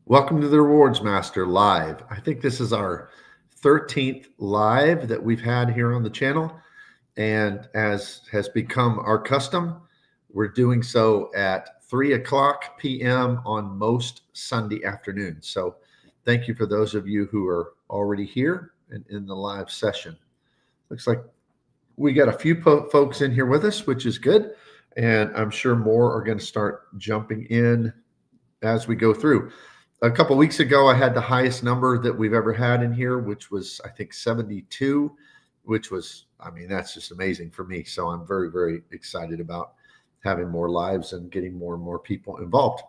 Welcome to the Rewards Master Live. I think this is our 13th live that we've had here on the channel. And as has become our custom, we're doing so at 3 o'clock p.m. on most Sunday afternoons. So thank you for those of you who are already here and in the live session. Looks like we got a few folks in here with us, which is good. And I'm sure more are going to start jumping in as we go through. A couple of weeks ago, I had the highest number that we've ever had in here, which was, I think, 72, which was, that's just amazing for me. So I'm very, very excited about having more lives and getting more and more people involved.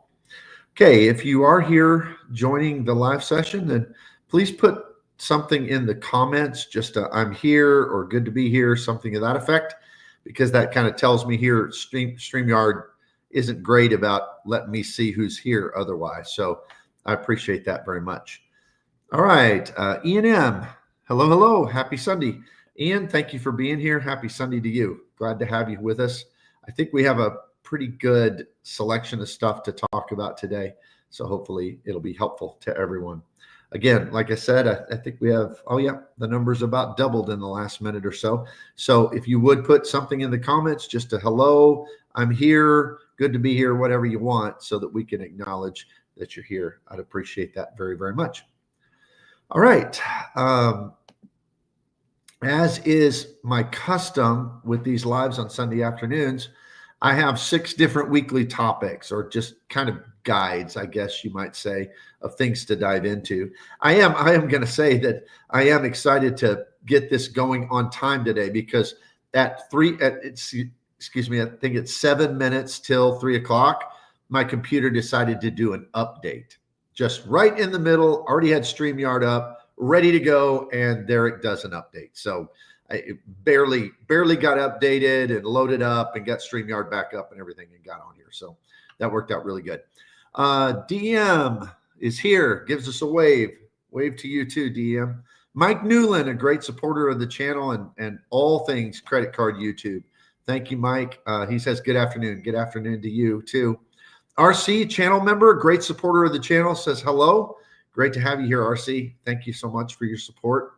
Okay, if you are here joining the live session, then please put something in the comments, just I'm here or good to be here, something of that effect, because that kind of tells me here StreamYard isn't great about letting me see who's here otherwise. So I appreciate that very much. All right, Ian M. Hello. Happy Sunday. Ian, thank you for being here. Happy Sunday to you. Glad to have you with us. I think we have a pretty good selection of stuff to talk about today. So hopefully it'll be helpful to everyone. Again, like I said, I think we have, the numbers about doubled in the last minute or so. So if you would put something in the comments, just a hello, I'm here, good to be here, whatever you want, so that we can acknowledge that you're here. I'd appreciate that very, very much. All right. As is my custom with these lives on Sunday afternoons, I have 6 different weekly topics, or just kind of guides, I guess you might say, of things to dive into. I am going to say that I am excited to get this going on time today, because I think it's 7 minutes till 3 o'clock. My computer decided to do an update just right in the middle, already had StreamYard up, ready to go, and there it does an update. So it barely got updated and loaded up and got StreamYard back up and everything and got on here. So that worked out really good. DM is here, gives us a wave. Wave to you too, DM. Mike Newland, a great supporter of the channel and all things credit card YouTube. Thank you, Mike. He says good afternoon. Good afternoon to you too. RC, channel member, great supporter of the channel, says hello. Great to have you here, RC. Thank you so much for your support.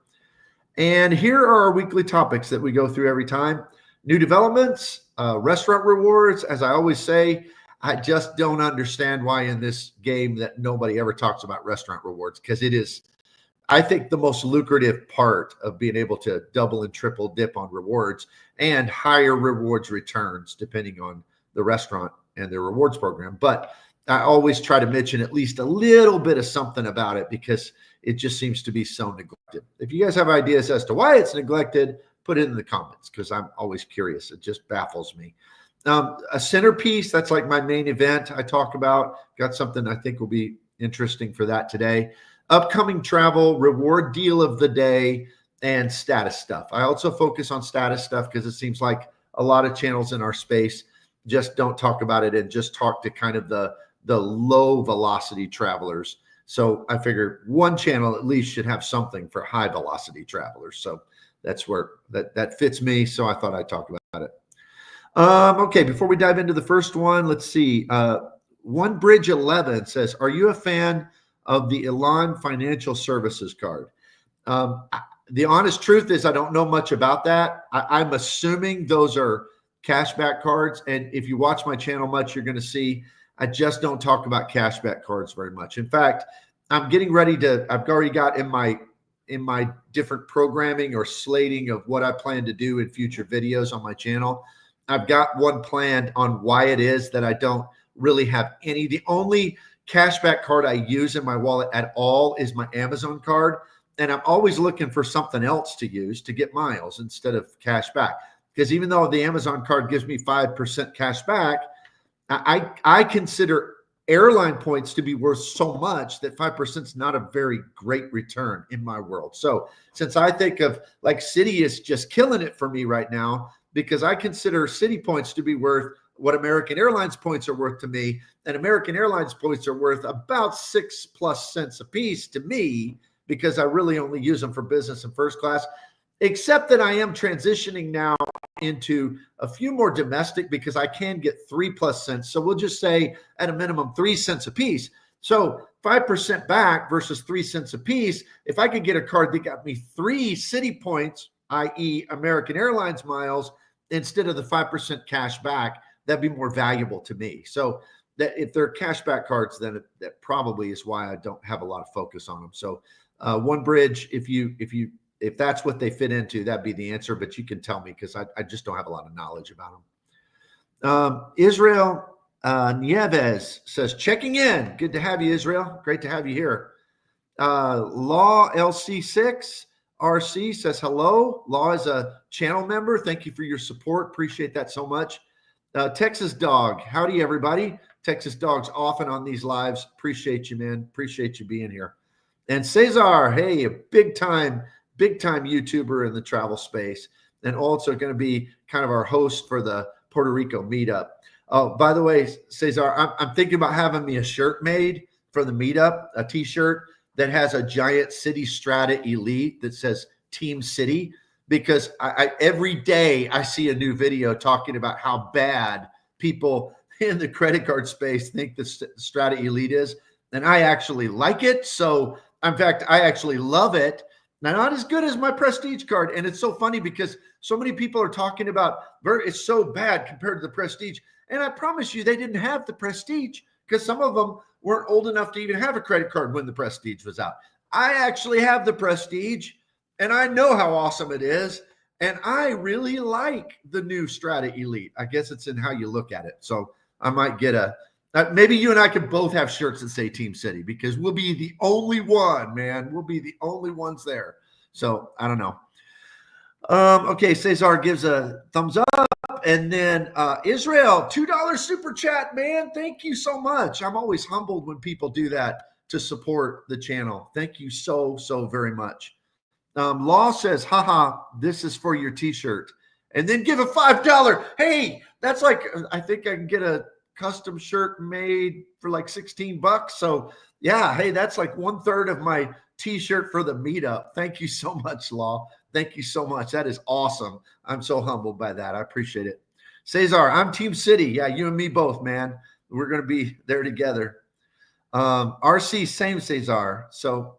And here are our weekly topics that we go through every time. New developments, restaurant rewards. As I always say, I just don't understand why in this game that nobody ever talks about restaurant rewards, because it is, I think, the most lucrative part of being able to double and triple dip on rewards and higher rewards returns depending on the restaurant and their rewards program. But I always try to mention at least a little bit of something about it, because it just seems to be so neglected. If you guys have ideas as to why it's neglected, put it in the comments, because I'm always curious. It just baffles me. A Centerpiece, that's like my main event I talk about. Got something I think will be interesting for that today. Upcoming travel, reward deal of the day, and status stuff. I also focus on status stuff because it seems like a lot of channels in our space just don't talk about it and just talk to kind of the low velocity travelers. So I figure one channel at least should have something for high velocity travelers. So that's where that fits me. So I thought I'd talk about it. Okay, before we dive into the first one, let's see. One Bridge 11 says, are you a fan of the Elan Financial Services card? The honest truth is I don't know much about that. I'm assuming those are cashback cards. And if you watch my channel much, you're going to see I just don't talk about cashback cards very much. In fact, I'm getting ready to, I've already got in my different programming or slating of what I plan to do in future videos on my channel. I've got one planned on why it is that I don't really have any. The only cashback card I use in my wallet at all is my Amazon card. And I'm always looking for something else to use to get miles instead of cash back. Because even though the Amazon card gives me 5% cash back, I consider airline points to be worth so much that 5% is not a very great return in my world. So since I think of like Citi is just killing it for me right now, because I consider Citi points to be worth what American Airlines points are worth to me, and American Airlines points are worth about 6+ cents a piece to me, because I really only use them for business and first class, except that I am transitioning now into a few more domestic, because I can get 3+ cents. So we'll just say at a minimum 3 cents a piece. So 5% back versus 3 cents a piece, if I could get a card that got me 3 city points, i.e. American Airlines miles, instead of the 5% cash back, that'd be more valuable to me. So that if they're cashback cards, then that probably is why I don't have a lot of focus on them. So One Bridge, if that's what they fit into, that'd be the answer. But you can tell me, because I just don't have a lot of knowledge about them. Israel Nieves says, checking in. Good to have you, Israel. Great to have you here. Law LC6 RC says hello. Law is a channel member. Thank you for your support. Appreciate that so much. Texas Dog, howdy everybody. Texas Dog's often on these lives. Appreciate you, man. Appreciate you being here. And Cesar, hey, a big time YouTuber in the travel space, and also going to be kind of our host for the Puerto Rico meetup. Oh, by the way, Cesar, I'm thinking about having me a shirt made for the meetup, a t-shirt that has a giant City Strata Elite that says Team City, because I every day I see a new video talking about how bad people in the credit card space think the Strata Elite is, and I actually like it. So, in fact, I actually love it. Now, not as good as my Prestige card, and it's so funny because so many people are talking about it's so bad compared to the Prestige, and I promise you they didn't have the Prestige because some of them weren't old enough to even have a credit card when the Prestige was out. I actually have the Prestige, and I know how awesome it is, and I really like the new Strata Elite. I guess it's in how you look at it. So I might get maybe you and I could both have shirts that say Team City, because we'll be the only one, man. We'll be the only ones there. So I don't know. Okay, Cesar gives a thumbs up. And then Israel, $2 super chat, man. Thank you so much. I'm always humbled when people do that to support the channel. Thank you so very much. Law says, haha, this is for your t-shirt. And then give a $5. Hey, that's like, I think I can get a custom shirt made for like $16. So yeah, hey, that's like 1/3 of my t-shirt for the meetup. Thank you so much, Law. Thank you so much. That is awesome. I'm so humbled by that. I appreciate it. Cesar, I'm Team City. Yeah, you and me both, man. We're going to be there together. RC, same Cesar. So,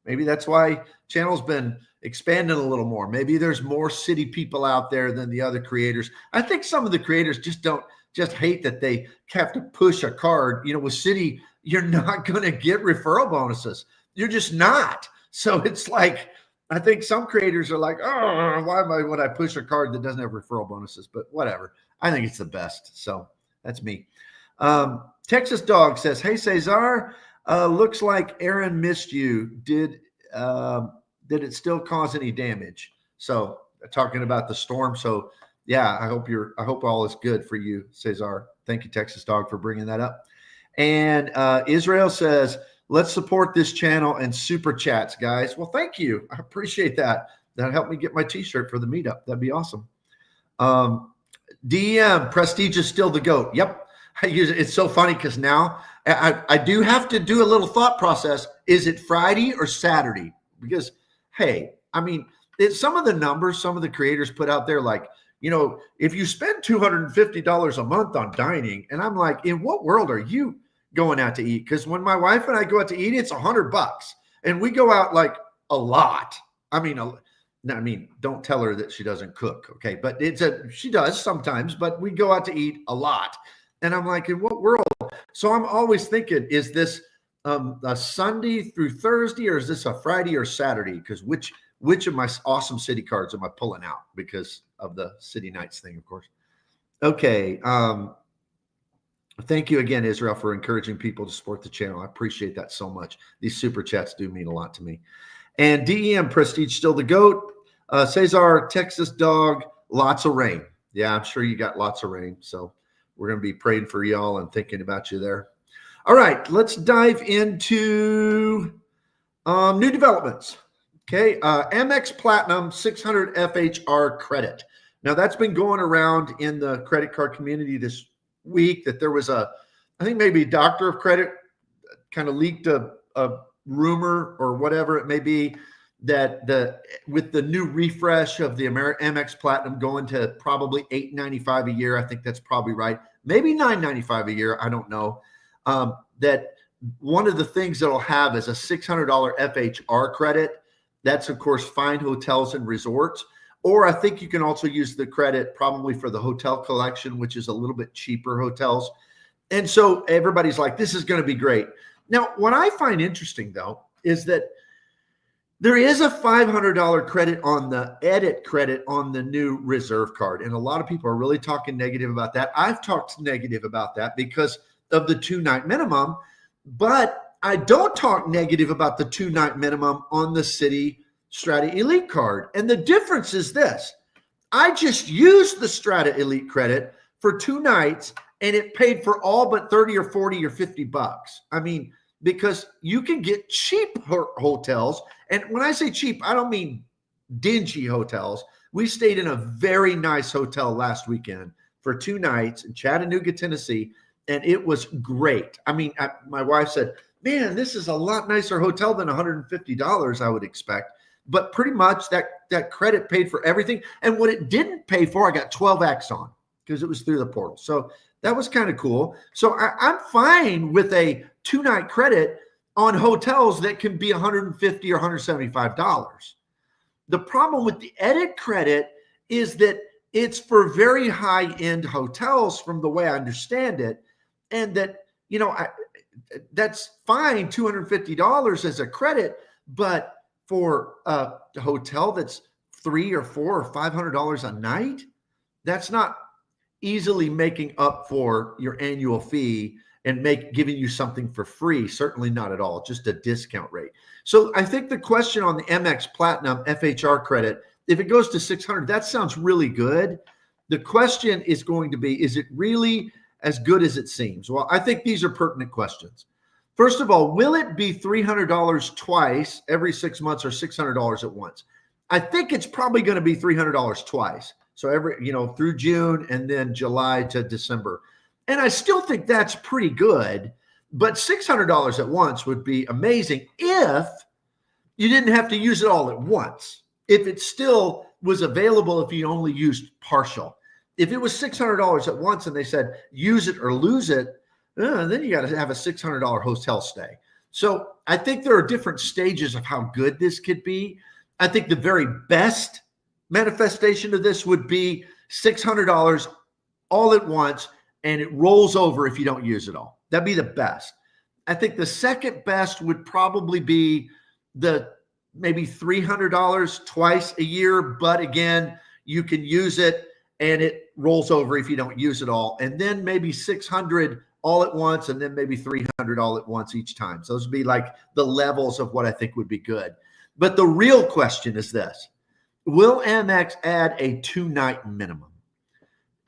maybe that's why channel's been expanding a little more. Maybe there's more city people out there than the other creators. I think some of the creators just hate that they have to push a card. With city, you're not going to get referral bonuses. You're just not. So it's like, I think some creators are like, oh, why would I push a card that doesn't have referral bonuses? But whatever. I think it's the best. So that's me. Texas Dog says, hey, Cesar, looks like Aaron missed you. Did it still cause any damage? So talking about the storm. So yeah, I hope all is good for you, Cesar. Thank you, Texas Dog, for bringing that up. And Israel says, let's support this channel and super chats, guys. Well, thank you. I appreciate that. That helped me get my t-shirt for the meetup. That'd be awesome. DM, Prestige is still the GOAT. Yep. I use it. It's so funny because now I do have to do a little thought process. Is it Friday or Saturday? Because, hey, I mean, some of the numbers some of the creators put out there, like, if you spend $250 a month on dining, and I'm like, in what world are you going out to eat? Because when my wife and I go out to eat, it's $100, and we go out like a lot. I mean, don't tell her that she doesn't cook, okay? But she does sometimes, but we go out to eat a lot. And I'm like, in what world? So I'm always thinking, is this a Sunday through Thursday, or is this a Friday or Saturday? Because which of my awesome city cards am I pulling out because of the City Nights thing, of course? Okay. Thank you again, Israel, for encouraging people to support the channel. I appreciate that so much. These super chats do mean a lot to me. And DEM, Prestige still the GOAT. Cesar, Texas Dog, lots of rain. Yeah, I'm sure you got lots of rain. So we're going to be praying for y'all and thinking about you there. All right, let's dive into new developments. Okay, Amex Platinum 600 FHR credit. Now, that's been going around in the credit card community this week, that there was I think maybe Doctor of Credit kind of leaked a rumor or whatever it may be, that with the new refresh of the Amex Platinum going to probably $895 a year, I think that's probably right, maybe $995 a year, I don't know, that one of the things that I'll have is a $600 FHR credit. That's, of course, Fine Hotels and Resorts. Or I think you can also use the credit probably for the hotel collection, which is a little bit cheaper hotels. And so everybody's like, this is going to be great. Now, what I find interesting, though, is that there is a $500 credit on the edit credit on the new Reserve card. And a lot of people are really talking negative about that. I've talked negative about that because of the 2-night minimum, but I don't talk negative about the 2-night minimum on the City Strata Elite card. And the difference is this: I just used the Strata Elite credit for 2 nights and it paid for all but 30 or 40 or 50 bucks. I mean, because you can get cheap hotels. And when I say cheap, I don't mean dingy hotels. We stayed in a very nice hotel last weekend for 2 nights in Chattanooga, Tennessee, and it was great. I mean, my wife said, man, this is a lot nicer hotel than $150 I would expect. But pretty much that credit paid for everything. And what it didn't pay for, I got 12X on because it was through the portal. So that was kind of cool. So I'm fine with a 2-night credit on hotels that can be $150 or $175. The problem with the edit credit is that it's for very high-end hotels from the way I understand it. And that, that's fine, $250 as a credit, but for a hotel that's $300 or $400 or $500 a night, that's not easily making up for your annual fee and giving you something for free. Certainly not at all, just a discount rate. So I think the question on the Amex Platinum FHR credit, if it goes to $600, that sounds really good. The question is going to be, is it really as good as it seems? Well, I think these are pertinent questions. First of all, will it be $300 twice every 6 months or $600 at once? I think it's probably going to be $300 twice. So through June and then July to December. And I still think that's pretty good, but $600 at once would be amazing if you didn't have to use it all at once. If it still was available, if you only used partial. If it was $600 at once and they said, use it or lose it, then you got to have a $600 hotel stay. So I think there are different stages of how good this could be. I think the very best manifestation of this would be $600 all at once, and it rolls over if you don't use it all. That'd be the best. I think the second best would probably be the maybe $300 twice a year, but again, you can use it and it rolls over if you don't use it all. And then maybe $600 all at once, and then maybe $300 all at once each time. So those would be like the levels of what I think would be good. But the real question is this: will Amex add a 2-night minimum?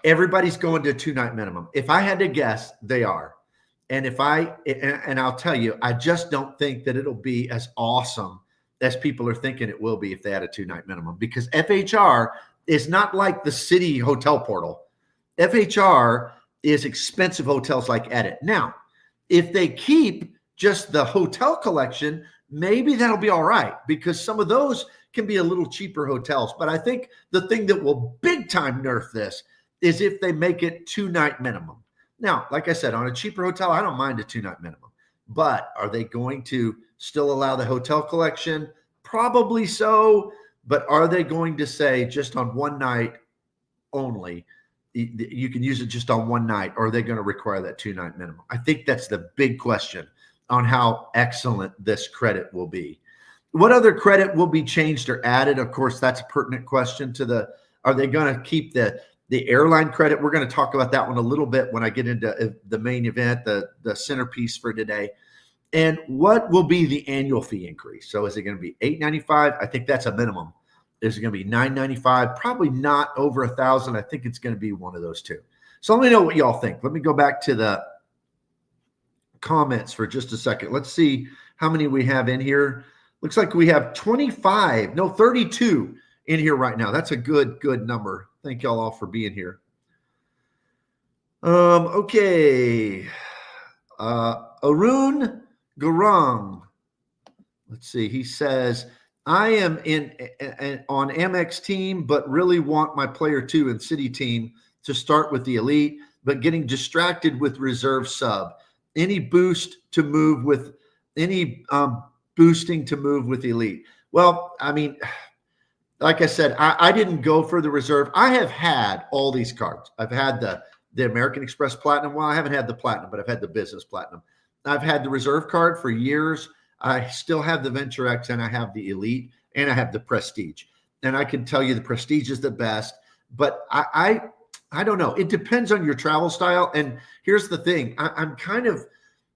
Everybody's going to a 2-night minimum. If I had to guess, they are. And I'll tell you, I just don't think that it'll be as awesome as people are thinking it will be if they add a 2-night minimum, because FHR is not like the city hotel portal. FHR is expensive hotels like Edit. Now, if they keep just the hotel collection, maybe that'll be all right, because some of those can be a little cheaper hotels. But I think the thing that will big time nerf this is if they make it 2-night minimum. Now, like I said, on a cheaper hotel, I don't mind a 2-night minimum. But are they going to still allow the hotel collection? Probably so. But are they going to say just on one night only, you can use it just on one night, or are they going to require that 2-night minimum? I think that's the big question on how excellent this credit will be. What other credit will be changed or added? Of course, that's a pertinent question to are they going to keep the airline credit? We're going to talk about that one a little bit when I get into the main event, the centerpiece for today. And what will be the annual fee increase? So is it going to be $895? I think that's a minimum. Is it going to be $995? Probably not over $1,000. I think it's going to be one of those two. So let me know what y'all think. Let me go back to the comments for just a second. Let's see how many we have in here. Looks like we have 32 in here right now. That's a good number. Thank y'all all for being here. Okay. Arun Gurung. Let's see. He says, I am on Amex team, but really want my player 2 and city team to start with the elite, but getting distracted with reserve sub. any boost to move with any boosting to move with Elite. Well, I mean, like I said, I didn't go for the reserve. I have had all these cards. I've had the American Express Platinum. Well, I haven't had the Platinum, but I've had the Business Platinum. I've had the reserve card for years. I still have the Venture X, and I have the Elite, and I have the Prestige. And I can tell you the Prestige is the best, but I don't know. It depends on your travel style. And here's the thing. I'm kind of,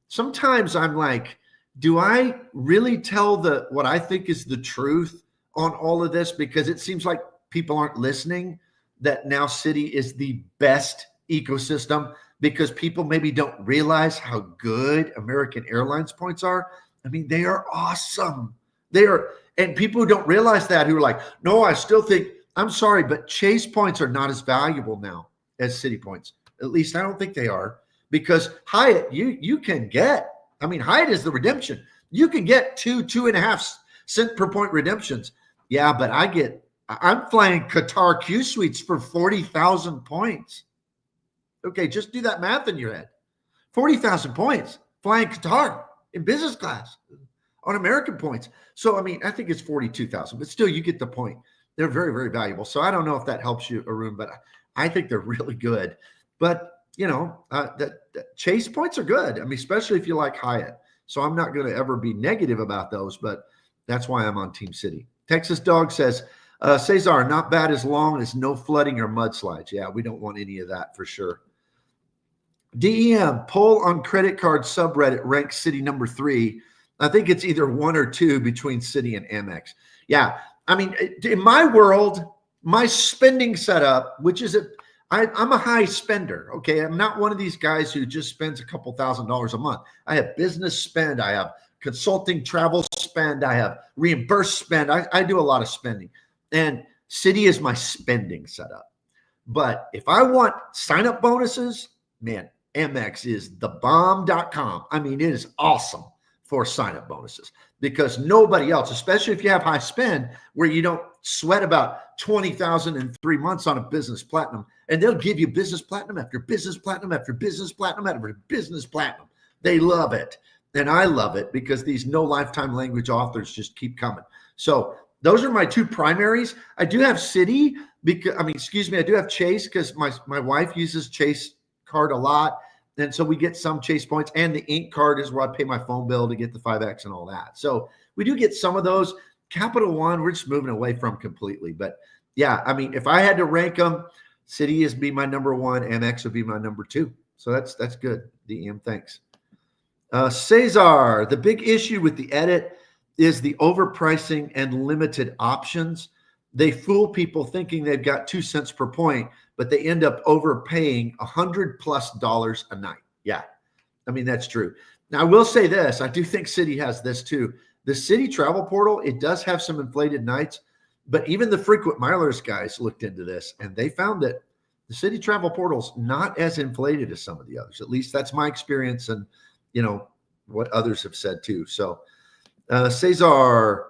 sometimes I'm like, do I really tell what I think is the truth on all of this? Because it seems like people aren't listening, that now Citi is the best ecosystem, because people maybe don't realize how good American Airlines points are. I mean, they are awesome. They are, and people who don't realize that, who are like, no, I still think, I'm sorry, but Chase points are not as valuable now as Citi points. At least I don't think they are, because Hyatt, you can get, I mean, Hyatt is the redemption. You can get 2.5 cent per point redemptions. Yeah, but I'm flying Qatar Q suites for 40,000 points. Okay, just do that math in your head. 40,000 points flying Qatar in business class on American points. So, I mean, I think it's 42,000, but still, you get the point. They're very, very valuable. So I don't know if that helps you, Arun, but I think they're really good. But, you know, the Chase points are good. I mean, especially if you like Hyatt. So I'm not going to ever be negative about those, but that's why I'm on Team Citi. Texas Dog says, Cesar, not bad as long as no flooding or mudslides. Yeah, we don't want any of that for sure. DEM, poll on credit card subreddit ranks Citi number 3. I think it's either 1 or 2 between Citi and Amex. Yeah, I mean, in my world, my spending setup, which is I'm a high spender, okay? I'm not one of these guys who just spends a couple $1,000s a month. I have business spend. I have consulting, travel spend. I have reimbursed spend. I do a lot of spending. And Citi is my spending setup. But if I want sign-up bonuses, man, Amex is thebomb.com. I mean, it is awesome for sign-up bonuses, because nobody else, especially if you have high spend where you don't sweat about 20,000 in 3 months on a business platinum, and they'll give you business platinum after business platinum after business platinum after business platinum. They love it. And I love it, because these no lifetime language authors just keep coming. So those are my 2 primaries. I do have Citi because, I do have Chase because my wife uses Chase card a lot. And so we get some Chase points, and the Ink card is where I pay my phone bill to get the 5X and all that. So we do get some of those. Capital One, we're just moving away from completely. But yeah, I mean, if I had to rank them, Citi is be my number 1, Amex would be my number 2. So that's good. DM, thanks. Cesar, the big issue with the edit is the overpricing and limited options. They fool people thinking they've got 2 cents per point, but they end up overpaying $100+ a night. Yeah, I mean, that's true. Now, I will say this. I do think Citi has this too. The Citi travel portal, it does have some inflated nights, but even the frequent milers guys looked into this, and they found that the Citi travel portal's not as inflated as some of the others. At least that's my experience, and you know what others have said too. So Cesar,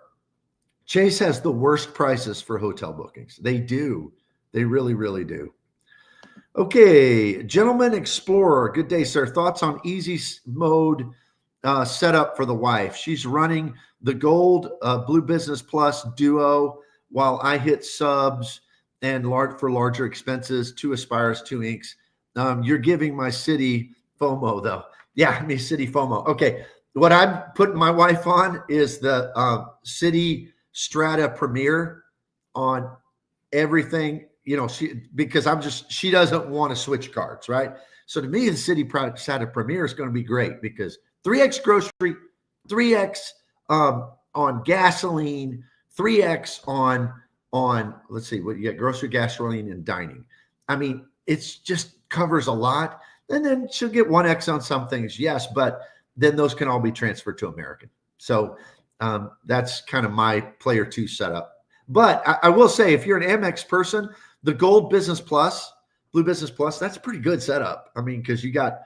Chase has the worst prices for hotel bookings. They do. They really, really do. Okay, Gentleman Explorer. Good day, sir. Thoughts on easy mode setup for the wife? She's running the Gold Blue Business Plus Duo while I hit subs and for larger expenses, 2 Aspires, 2 Inks. You're giving my Citi FOMO though. Yeah, me Citi FOMO. Okay, what I'm putting my wife on is the Citi Strata Premier on everything. You know, she doesn't want to switch cards, right? So to me, the Citi Strata Premier is going to be great, because 3X grocery, 3X on gasoline, 3X on let's see, what you got, grocery, gasoline, and dining. I mean, it's just covers a lot. And then she'll get 1X on some things, yes, but then those can all be transferred to American. So that's kind of my player 2 setup. But I will say, if you're an Amex person, the Gold Business Plus, Blue Business Plus, that's a pretty good setup. I mean, because you got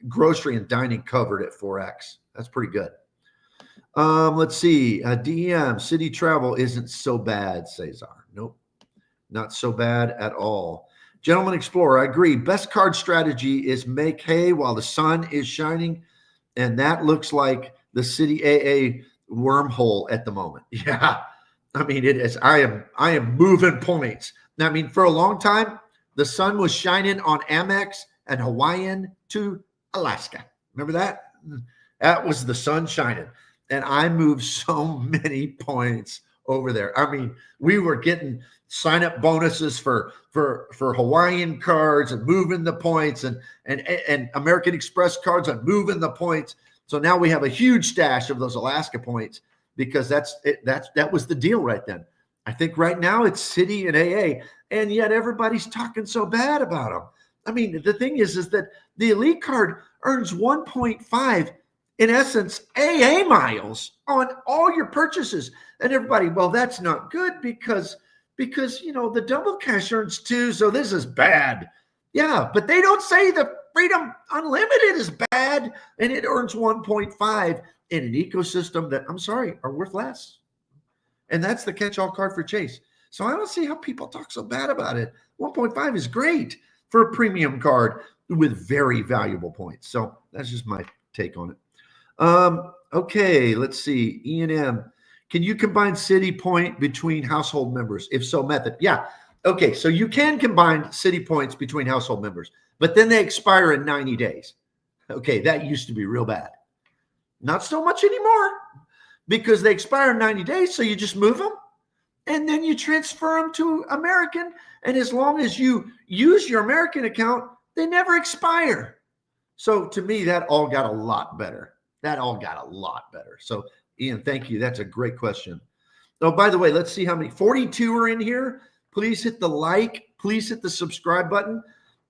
grocery and dining covered at 4X. That's pretty good. Let's see. DEM, Citi Travel isn't so bad, Cesar. Nope, not so bad at all. Gentleman Explorer, I agree. Best card strategy is make hay while the sun is shining. And that looks like the City AA wormhole at the moment. Yeah. I mean, it is. I am moving points. I mean, for a long time, the sun was shining on Amex and Hawaiian to Alaska. Remember that? That was the sun shining. And I moved so many points over there. I mean, we were getting sign-up bonuses for Hawaiian cards and moving the points and American Express cards and moving the points. So now we have a huge stash of those Alaska points because that was the deal right then. I think right now it's City and AA, and yet everybody's talking so bad about them. I mean, the thing is that the Elite card earns 1.5, in essence, AA miles on all your purchases. And everybody, well, that's not good because the double cash earns 2, so this is bad. Yeah, but they don't say the Freedom Unlimited is bad, and it earns 1.5 in an ecosystem that, I'm sorry, are worth less. And that's the catch-all card for Chase. So I don't see how people talk so bad about it. 1.5 is great for a premium card with very valuable points. So that's just my take on it. Okay, let's see. E&M. Can you combine City Point between household members? If so, method. Yeah. Okay, so you can combine City Points between household members, but then they expire in 90 days. Okay, that used to be real bad. Not so much anymore because they expire in 90 days, so you just move them, and then you transfer them to American, and as long as you use your American account, they never expire. So to me, that all got a lot better. So Ian, thank you. That's a great question. Oh, by the way, let's see how many. 42 are in here. Please hit the like. Please hit the subscribe button.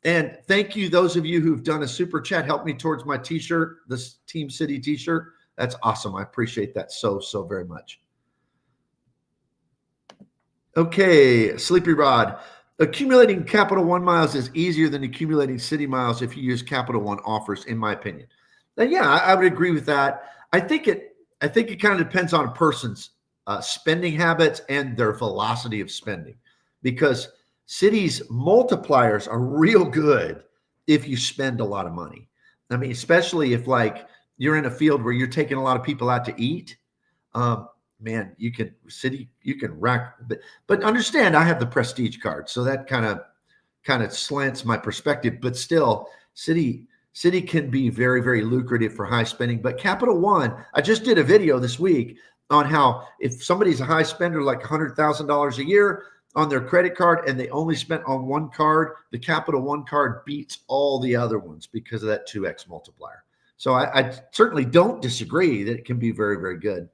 And thank you, those of you who've done a super chat. Help me towards my t-shirt, this Team City t-shirt. That's awesome. I appreciate that so very much. Okay, Sleepy Rod. Accumulating Capital One miles is easier than accumulating City miles if you use Capital One offers, in my opinion. Now, yeah, I would agree with that. I think it kind of depends on a person's spending habits and their velocity of spending, because City's multipliers are real good if you spend a lot of money. I mean, especially if like you're in a field where you're taking a lot of people out to eat. Man, you can rack, but understand I have the prestige card, so that kind of slants my perspective. But still, City can be very lucrative for high spending. But Capital One, I just did a video this week on how if somebody's a high spender, like $100,000 a year on their credit card, and they only spent on one card, the Capital One card beats all the other ones because of that 2x multiplier. So I certainly don't disagree that it can be very good.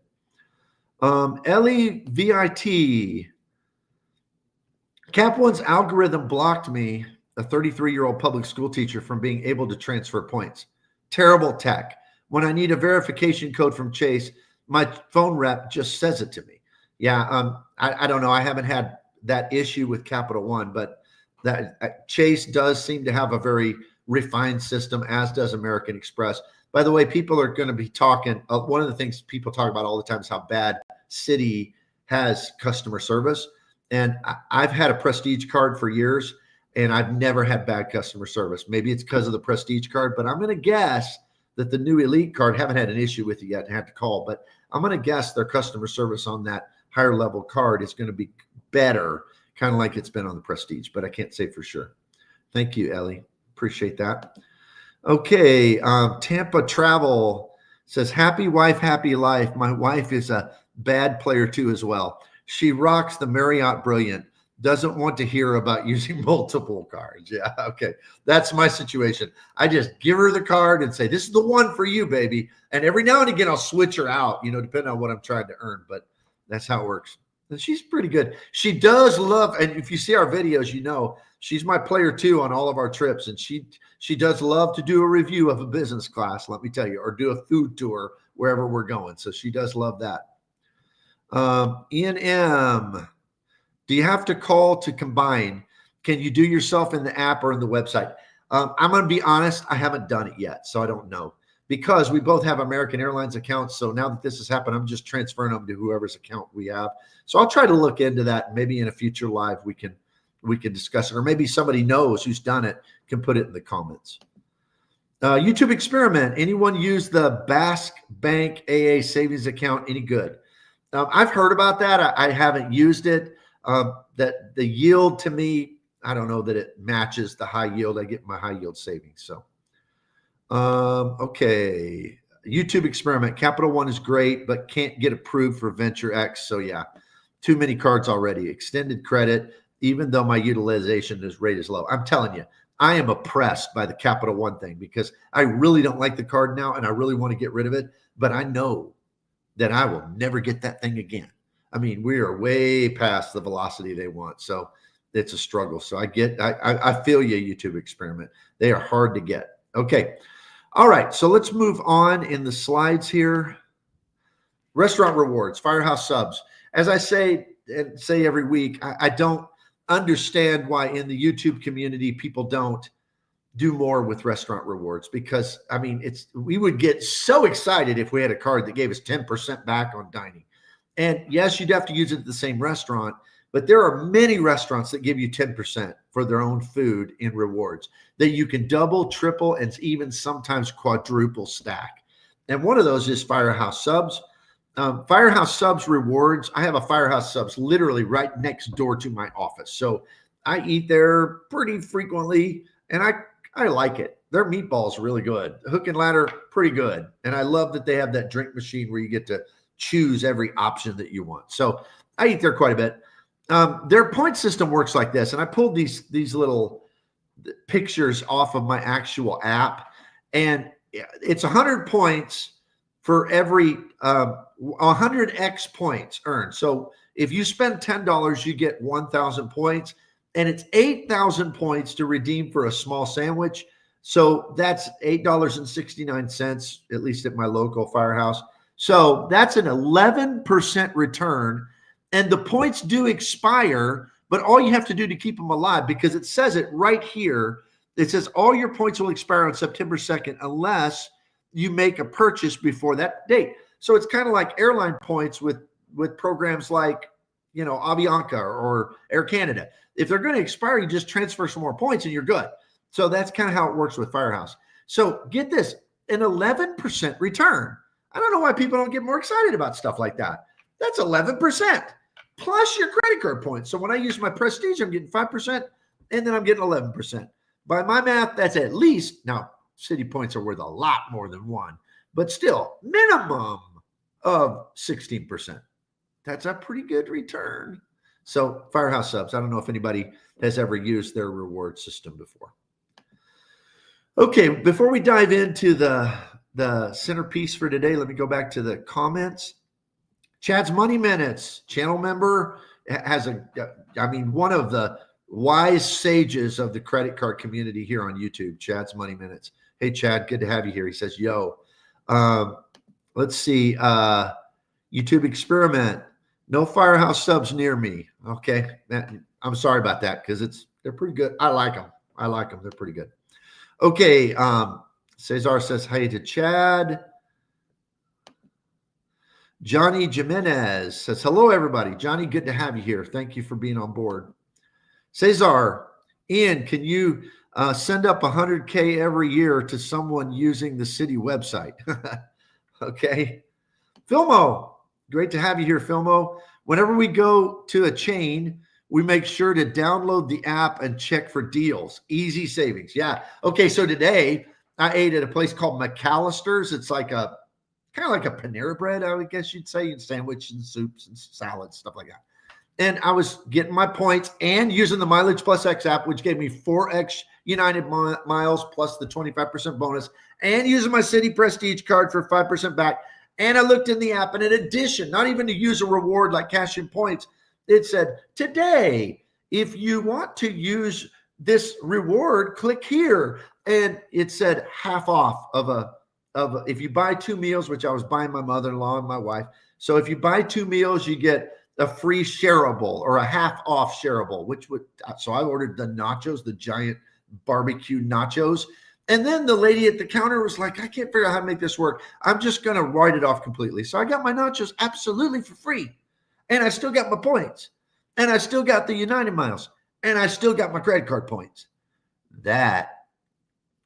Ellie VIT. Cap One's algorithm blocked me, a 33-year-old public school teacher, from being able to transfer points. Terrible tech. When I need a verification code from Chase, my phone rep just says it to me. Yeah, I don't know. I haven't had that issue with Capital One, but that Chase does seem to have a very refined system, as does American Express. By the way, people are going to be talking. One of the things people talk about all the time is how bad City has customer service. And I've had a prestige card for years, and I've never had bad customer service. Maybe it's because of the prestige card, but I'm going to guess that the new Elite card, haven't had an issue with it yet and had to call, but I'm going to guess their customer service on that higher level card is going to be better, kind of like it's been on the prestige, but I can't say for sure. Thank you, Ellie. Appreciate that. Okay, Tampa Travel says, happy wife, happy life. My wife is a bad player too as well. She rocks the Marriott Brilliant, doesn't want to hear about using multiple cards. Yeah, okay. That's my situation. I just give her the card and say, this is the one for you, baby. And every now and again, I'll switch her out, depending on what I'm trying to earn, but that's how it works. And she's pretty good. She does love, and if you see our videos, she's my player too on all of our trips. And she does love to do a review of a business class, let me tell you, or do a food tour wherever we're going. So she does love that. Ian M. Do you have to call to combine? Can you do yourself in the app or in the website? I'm going to be honest. I haven't done it yet, so I don't know, because we both have American Airlines accounts. So now that this has happened, I'm just transferring them to whoever's account we have. So I'll try to look into that. Maybe in a future live, we can we can discuss it, or maybe somebody knows who's done it, can put it in the comments. YouTube experiment. Anyone use the Basque Bank AA savings account? Any good? I've heard about that. I haven't used it. That the yield to me, I don't know that it matches the high yield I get in my high yield savings. So, okay. YouTube experiment. Capital One is great, but can't get approved for Venture X. So yeah, too many cards already. Extended credit, even though my utilization rate is low. I'm telling you, I am oppressed by the Capital One thing because I really don't like the card now and I really want to get rid of it. But I know that I will never get that thing again. I mean, we are way past the velocity they want. So it's a struggle. So I feel you, YouTube experiment. They are hard to get. Okay. All right. So let's move on in the slides here. Restaurant rewards, Firehouse subs. As I say every week, I don't understand why in the YouTube community people don't do more with restaurant rewards, because I mean, we would get so excited if we had a card that gave us 10% back on dining. And yes, you'd have to use it at the same restaurant, but there are many restaurants that give you 10% for their own food in rewards that you can double, triple, and even sometimes quadruple stack. And one of those is Firehouse subs. Firehouse subs rewards. I have a Firehouse subs literally right next door to my office. So I eat there pretty frequently and I like it. Their meatballs really good. Hook and ladder, pretty good. And I love that they have that drink machine where you get to choose every option that you want. So I eat there quite a bit. Their point system works like this. And I pulled these little pictures off of my actual app. And it's 100 points for every 100x points earned. So if you spend $10, you get 1,000 points. And it's 8,000 points to redeem for a small sandwich. So that's $8.69, at least at my local Firehouse. So that's an 11% return. And the points do expire, but all you have to do to keep them alive, because it says it right here, it says all your points will expire on September 2nd unless you make a purchase before that date. So it's kind of like airline points with programs like, Avianca or Air Canada. If they're going to expire, you just transfer some more points and you're good. So that's kind of how it works with Firehouse. So get this, an 11% return. I don't know why people don't get more excited about stuff like that. That's 11% plus your credit card points. So when I use my Prestige, I'm getting 5% and then I'm getting 11%. By my math, that's at least, now city points are worth a lot more than one, but still minimum of 16%. That's a pretty good return. So Firehouse subs, I don't know if anybody has ever used their reward system before. Okay, before we dive into the centerpiece for today, let me go back to the comments. Chad's Money Minutes, channel member, has one of the wise sages of the credit card community here on YouTube, Chad's Money Minutes. Hey, Chad, good to have you here. He says, yo, let's see, YouTube experiment. No Firehouse subs near me. Okay. I'm sorry about that because they're pretty good. I like them. They're pretty good. Okay. Cesar says, hey to Chad. Johnny Jimenez says, hello, everybody. Johnny, good to have you here. Thank you for being on board. Cesar, Ian, can you send up 100K every year to someone using the city website? Okay. Filmo, great to have you here, Filmo. Whenever we go to a chain, we make sure to download the app and check for deals. Easy savings. Yeah. Okay. So today I ate at a place called McAllister's. It's like kind of like a Panera Bread, I would guess you'd say, and sandwich and soups and salads, stuff like that. And I was getting my points and using the Mileage Plus X app, which gave me 4X United miles plus the 25% bonus, and using my City Prestige card for 5% back. And I looked in the app, and in addition, not even to use a reward like cash in points, it said, today, if you want to use this reward, click here. And it said half off if you buy 2 meals, which I was buying my mother-in-law and my wife. So if you buy 2 meals, you get a free shareable or a half off shareable, so I ordered the nachos, the giant barbecue nachos. And then the lady at the counter was like, I can't figure out how to make this work. I'm just going to write it off completely. So I got my nachos absolutely for free. And I still got my points. And I still got the United miles. and I still got my credit card points. That's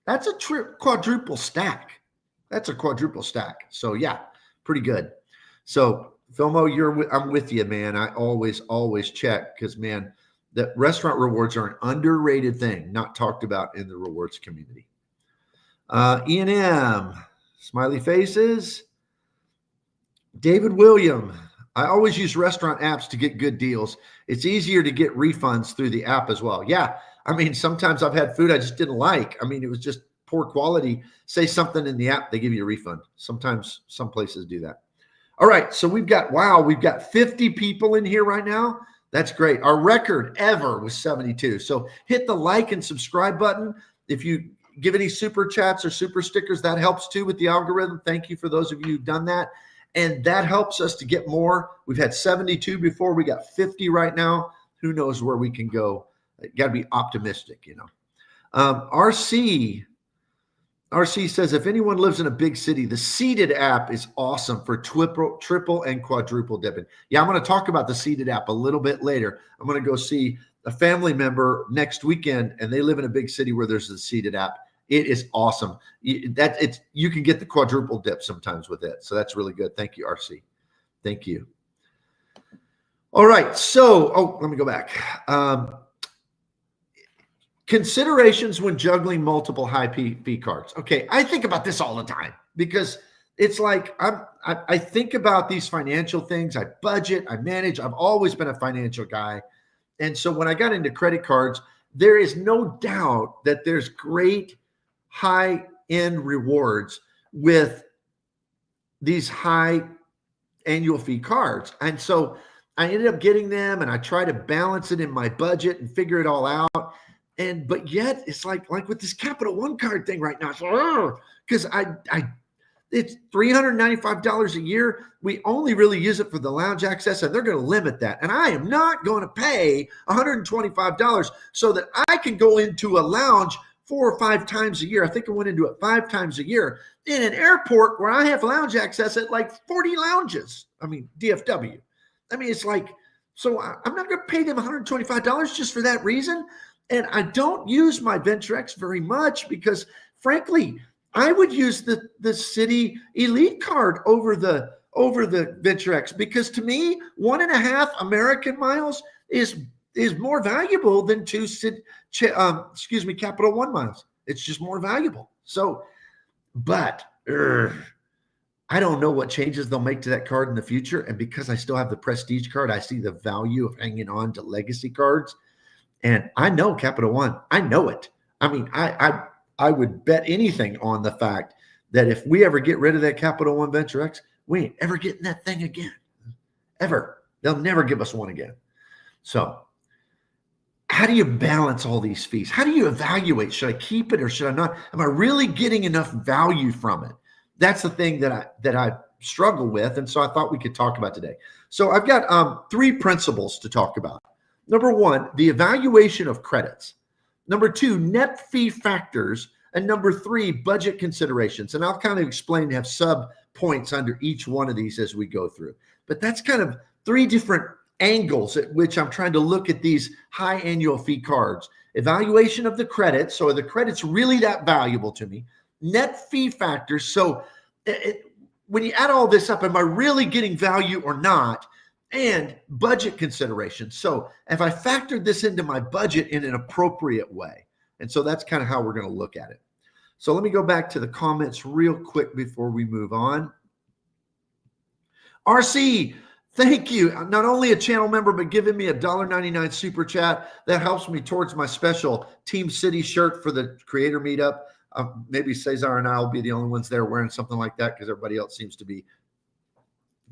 a quadruple stack. That's a quadruple stack. So yeah, pretty good. So Filmo, I'm with you, man. I always check because, man, the restaurant rewards are an underrated thing, not talked about in the rewards community. E&M, smiley faces. David William, I always use restaurant apps to get good deals. It's easier to get refunds through the app as well. Yeah, I mean, sometimes I've had food I just didn't like. I mean, it was just poor quality. Say something in the app, they give you a refund. Sometimes some places do that. All right, so we've got 50 people in here right now. That's great. Our record ever was 72. So hit the like and subscribe button. If you give any super chats or super stickers, that helps too with the algorithm. Thank you for those of you who've done that. And that helps us to get more. We've had 72 before. We got 50 right now. Who knows where we can go? Got to be optimistic, you know. RC says, if anyone lives in a big city, the Seated app is awesome for triple and quadruple dipping. Yeah, I'm going to talk about the Seated app a little bit later. I'm going to go see a family member next weekend, and they live in a big city where there's a Seated app. It is awesome. You can get the quadruple dip sometimes with it. So that's really good. Thank you, RC. Thank you. All right. So, let me go back. Considerations when juggling multiple high fee cards. Okay, I think about this all the time because it's like I think about these financial things. I budget, I manage. I've always been a financial guy. And so when I got into credit cards, there is no doubt that there's great high-end rewards with these high annual fee cards. And so I ended up getting them, and I try to balance it in my budget and figure it all out. But yet it's like with this Capital One card thing right now, because it's $395 a year. We only really use it for the lounge access, and they're going to limit that. And I am not going to pay $125 so that I can go into a lounge 4 or 5 times a year. I think I went into it 5 times a year in an airport where I have lounge access at like 40 lounges. I mean, DFW. I mean, it's like, so I'm not going to pay them $125 just for that reason. And I don't use my VentureX very much because, frankly, I would use the City Elite card over the VentureX because, to me, 1.5 American miles is more valuable than 2 Capital One miles. It's just more valuable. So, but I don't know what changes they'll make to that card in the future. And because I still have the Prestige card, I see the value of hanging on to legacy cards. And I know Capital One. I know it. I mean, I would bet anything on the fact that if we ever get rid of that Capital One VentureX, we ain't ever getting that thing again. Ever. They'll never give us one again. So how do you balance all these fees? How do you evaluate? Should I keep it or should I not? Am I really getting enough value from it? That's the thing that I struggle with. And so I thought we could talk about today. So I've got 3 principles to talk about. Number 1, the evaluation of credits. Number 2, net fee factors. And number 3, budget considerations. And I'll kind of explain, have sub points under each one of these as we go through. But that's kind of 3 different angles at which I'm trying to look at these high annual fee cards. Evaluation of the credits. So are the credits really that valuable to me? Net fee factors. So when you add all this up, am I really getting value or not? And budget considerations. So if I factored this into my budget in an appropriate way. And so that's kind of how we're going to look at it. So let me go back to the comments real quick before we move on. RC, thank you. Not only a channel member, but giving me a $1.99 super chat. That helps me towards my special Team City shirt for the creator meetup. Maybe Cesar and I will be the only ones there wearing something like that because everybody else seems to be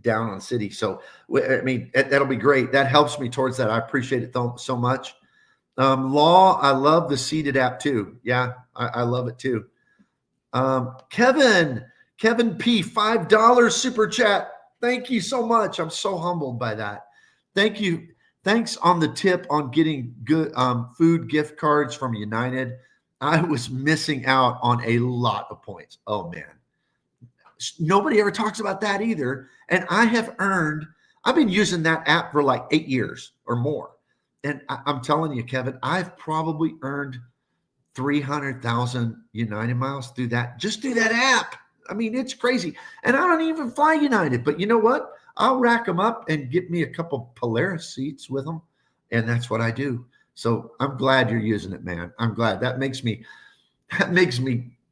down on City. So, I mean, that'll be great. That helps me towards that. I appreciate it so much. Law, I love the Seated app too. Yeah, I love it too. Kevin P, $5 super chat. Thank you so much. I'm so humbled by that. Thank you. Thanks on the tip on getting good food gift cards from United. I was missing out on a lot of points. Oh man. Nobody ever talks about that either. And I've been using that app for like 8 years or more. And I'm telling you, Kevin, I've probably earned 300,000 United miles through that app. I mean, it's crazy. And I don't even fly United, but you know what? I'll rack them up and get me a couple Polaris seats with them. And that's what I do. So I'm glad you're using it, man. I'm glad. That makes me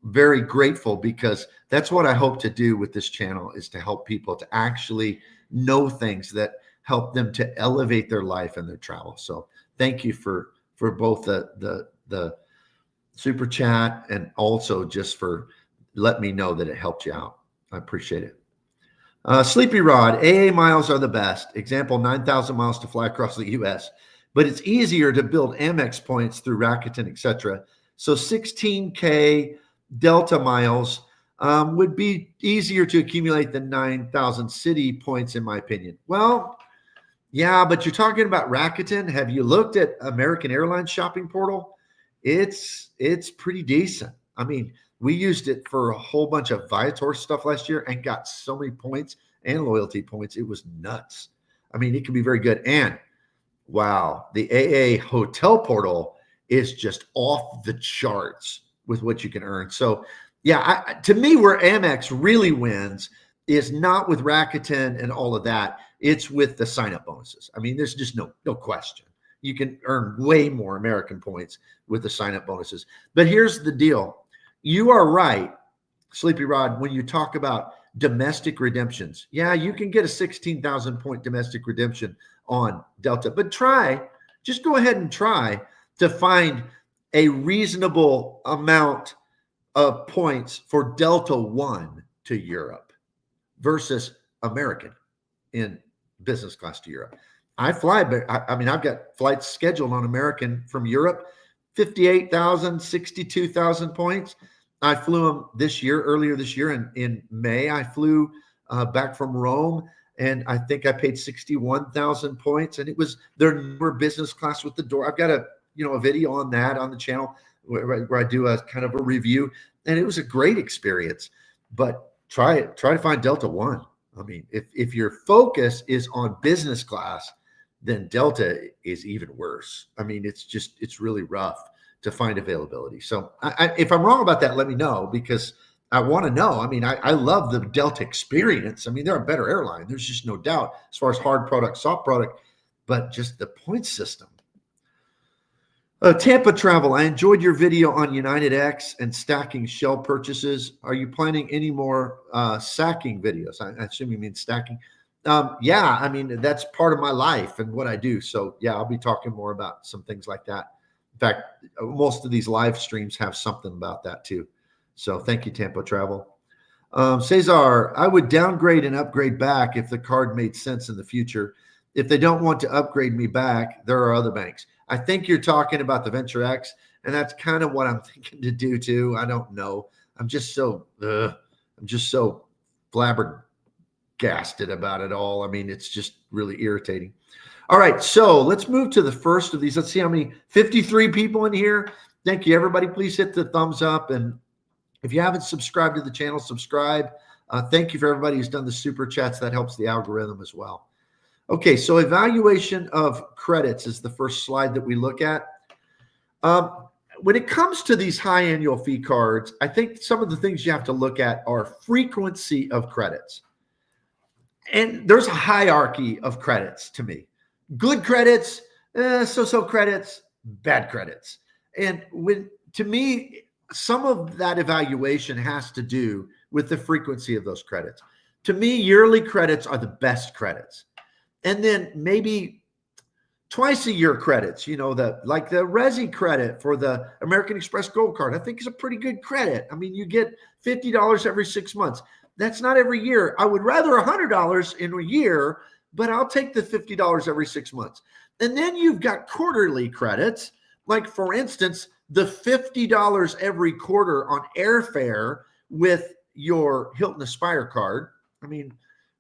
very grateful, because that's what I hope to do with this channel, is to help people to actually know things that help them to elevate their life and their travel. So thank you for both the super chat and also just for letting me know that it helped you out. I appreciate it. Sleepy Rod, AA miles are the best. Example, 9,000 miles to fly across the US, but it's easier to build Amex points through Rakuten, etc. So 16K Delta miles would be easier to accumulate than 9,000 city points, in my opinion. Well, yeah, but you're talking about Rakuten. Have you looked at American Airlines shopping portal? It's pretty decent. I mean, we used it for a whole bunch of Viator stuff last year and got so many points and loyalty points. It was nuts. I mean, it can be very good. And wow, the AA hotel portal is just off the charts with what you can earn. So yeah, to me, where Amex really wins is not with Rakuten and all of that. It's with the sign-up bonuses. I mean, there's just no question. You can earn way more American points with the sign-up bonuses. But here's the deal. You are right, Sleepy Rod, when you talk about domestic redemptions. Yeah, you can get a 16,000 point domestic redemption on Delta, but just go ahead and try to find a reasonable amount of points for Delta One to Europe versus American in business class to Europe. I fly, but I mean, I've got flights scheduled on American from Europe, 58,000, 62,000 points. I flew them earlier this year in May. I flew back from Rome, and I think I paid 61,000 points, and it was their newer business class with the door. I've got a video on that on the channel where I do a kind of a review, and it was a great experience. But try to find Delta One. I mean, if your focus is on business class, then Delta is even worse. I mean, it's really rough to find availability. So if I'm wrong about that, let me know, because I want to know. I mean, I love the Delta experience. I mean, they're a better airline. There's just no doubt as far as hard product, soft product, but just the point system. Tampa Travel, I enjoyed your video on United X and stacking shell purchases. Are you planning any more sacking videos? I assume you mean stacking. Yeah, I mean, that's part of my life and what I do. So yeah, I'll be talking more about some things like that. In fact, most of these live streams have something about that too. So thank you, Tampa Travel. Cesar, I would downgrade and upgrade back if the card made sense in the future. If they don't want to upgrade me back, there are other banks. I think you're talking about the Venture X, and that's kind of what I'm thinking to do too. I don't know. I'm just so flabbergasted about it all. I mean, it's just really irritating. All right, so let's move to the first of these. Let's see how many, 53 people in here. Thank you, everybody. Please hit the thumbs up. And if you haven't subscribed to the channel, subscribe. Thank you for everybody who's done the super chats. That helps the algorithm as well. Okay, so evaluation of credits is the first slide that we look at. When it comes to these high annual fee cards, I think some of the things you have to look at are frequency of credits. And there's a hierarchy of credits to me. Good credits, so-so credits, bad credits. And to me, some of that evaluation has to do with the frequency of those credits. To me, yearly credits are the best credits. And then maybe twice a year credits, like the Resi credit for the American Express Gold Card, I think is a pretty good credit. I mean, you get $50 every 6 months. That's not every year. I would rather $100 in a year, but I'll take the $50 every 6 months. And then you've got quarterly credits, like for instance, the $50 every quarter on airfare with your Hilton Aspire card. I mean,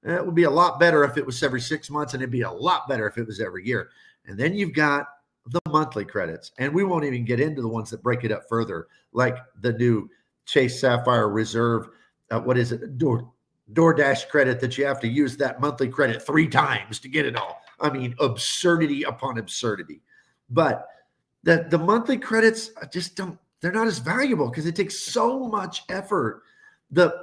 it would be a lot better if it was every 6 months, and it'd be a lot better if it was every year. And then you've got the monthly credits, and we won't even get into the ones that break it up further, like the new Chase Sapphire Reserve. What is it? DoorDash credit that you have to use that monthly credit 3 times to get it all. I mean, absurdity upon absurdity. But the monthly credits just don't, they're not as valuable because it takes so much effort. The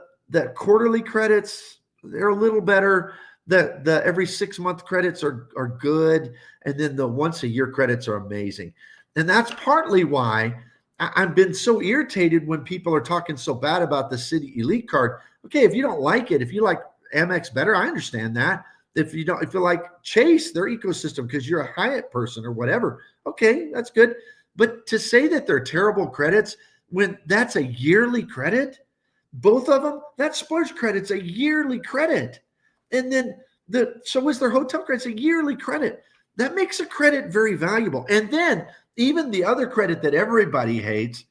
quarterly credits, they're a little better. The every 6 month credits are good. And then the once a year credits are amazing. And that's partly why I've been so irritated when people are talking so bad about the City Elite card. Okay, if you don't like it, if you like Amex better, I understand that. If you don't, if you like Chase, their ecosystem, because you're a Hyatt person or whatever, okay, that's good. But to say that they're terrible credits when that's a yearly credit, both of them, that splurge credit's a yearly credit. And then so is their hotel credit's a yearly credit. That makes a credit very valuable. And then even the other credit that everybody hates,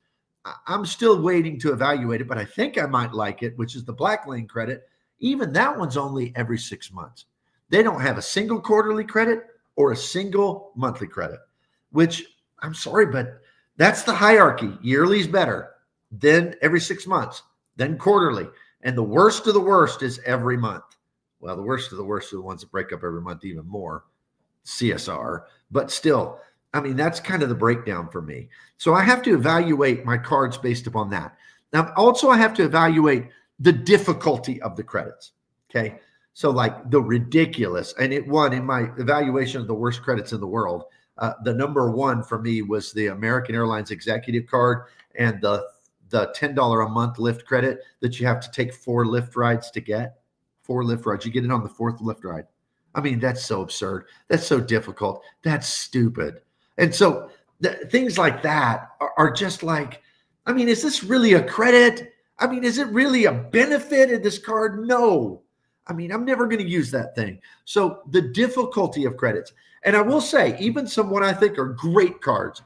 I'm still waiting to evaluate it, but I think I might like it, which is the Black Lane credit. Even that one's only every 6 months. They don't have a single quarterly credit or a single monthly credit, which I'm sorry, but that's the hierarchy. Yearly is better, then every 6 months, then quarterly. And the worst of the worst is every month. Well, the worst of the worst are the ones that break up every month even more, CSR. But still, I mean, that's kind of the breakdown for me. So I have to evaluate my cards based upon that. Now, also I have to evaluate the difficulty of the credits, okay? So like the ridiculous, and it won in my evaluation of the worst credits in the world. The number one for me was the American Airlines executive card and the $10 a month Lyft credit that you have to take 4 Lyft rides to get. 4 Lyft rides. You get it on the 4th Lyft ride. I mean, that's so absurd. That's so difficult. That's stupid. And so things like that are just like, I mean, is this really a credit? I mean, is it really a benefit in this card? No. I mean, I'm never going to use that thing. So the difficulty of credits, and I will say, even some what I think are great cards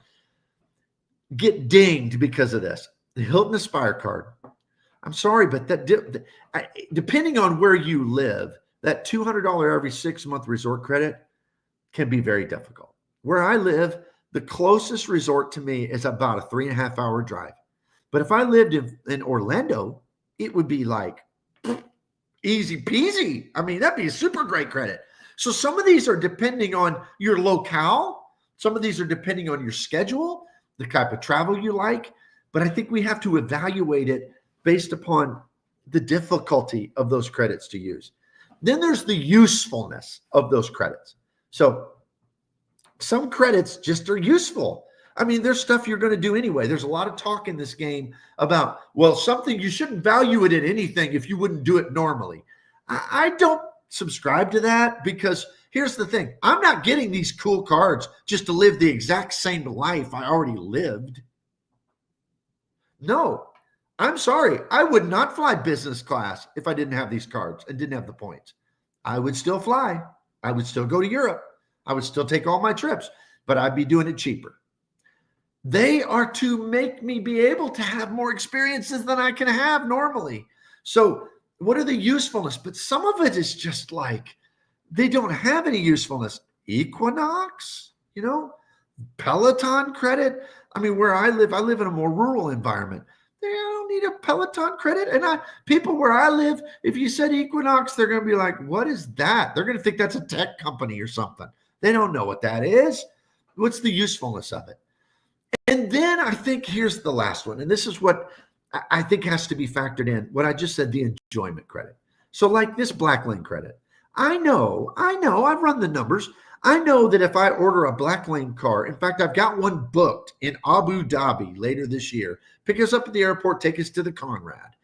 get dinged because of this. The Hilton Aspire card. I'm sorry, but depending on where you live, that $200 every 6 month resort credit can be very difficult. Where I live, the closest resort to me is about a 3.5 hour drive. But if I lived in Orlando, it would be like easy peasy. I mean, that'd be a super great credit. So some of these are depending on your locale. Some of these are depending on your schedule, the type of travel you like. But I think we have to evaluate it based upon the difficulty of those credits to use. Then there's the usefulness of those credits. So some credits just are useful. I mean, there's stuff you're going to do anyway. There's a lot of talk in this game about, well, something you shouldn't value it at anything if you wouldn't do it normally. I don't subscribe to that because here's the thing. I'm not getting these cool cards just to live the exact same life I already lived. No, I'm sorry. I would not fly business class if I didn't have these cards and didn't have the points. I would still fly. I would still go to Europe. I would still take all my trips, but I'd be doing it cheaper. They are to make me be able to have more experiences than I can have normally. So what are the usefulness? But some of it is just like, they don't have any usefulness. Equinox, Peloton credit. I mean, where I live in a more rural environment. They don't need a Peloton credit. And people where I live, if you said Equinox, they're going to be like, what is that? They're going to think that's a tech company or something. They don't know what that is. What's the usefulness of it? And then I think here's the last one. And this is what I think has to be factored in. What I just said, the enjoyment credit. So like this Black Lane credit, I know, I've run the numbers. I know that if I order a Black Lane car, in fact, I've got one booked in Abu Dhabi later this year, pick us up at the airport, take us to the Conrad,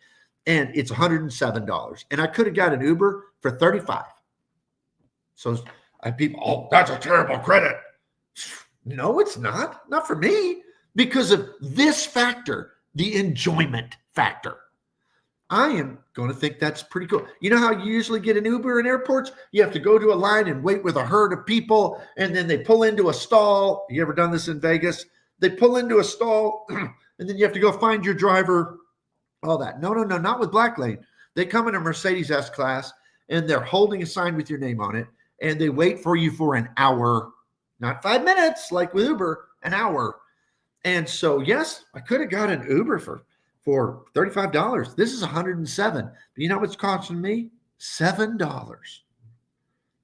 and it's $107. And I could have got an Uber for $35. So people, that's a terrible credit. No, it's not. Not for me. Because of this factor, the enjoyment factor. I am going to think that's pretty cool. You know how you usually get an Uber in airports? You have to go to a line and wait with a herd of people, and then they pull into a stall. You ever done this in Vegas? They pull into a stall, and then you have to go find your driver, all that. No, not with Black Lane. They come in a Mercedes S-Class, and they're holding a sign with your name on it, and they wait for you for an hour, not 5 minutes like with Uber, an hour. And so, yes, I could have got an Uber for $35. This is $107. But you know what's costing me? $7.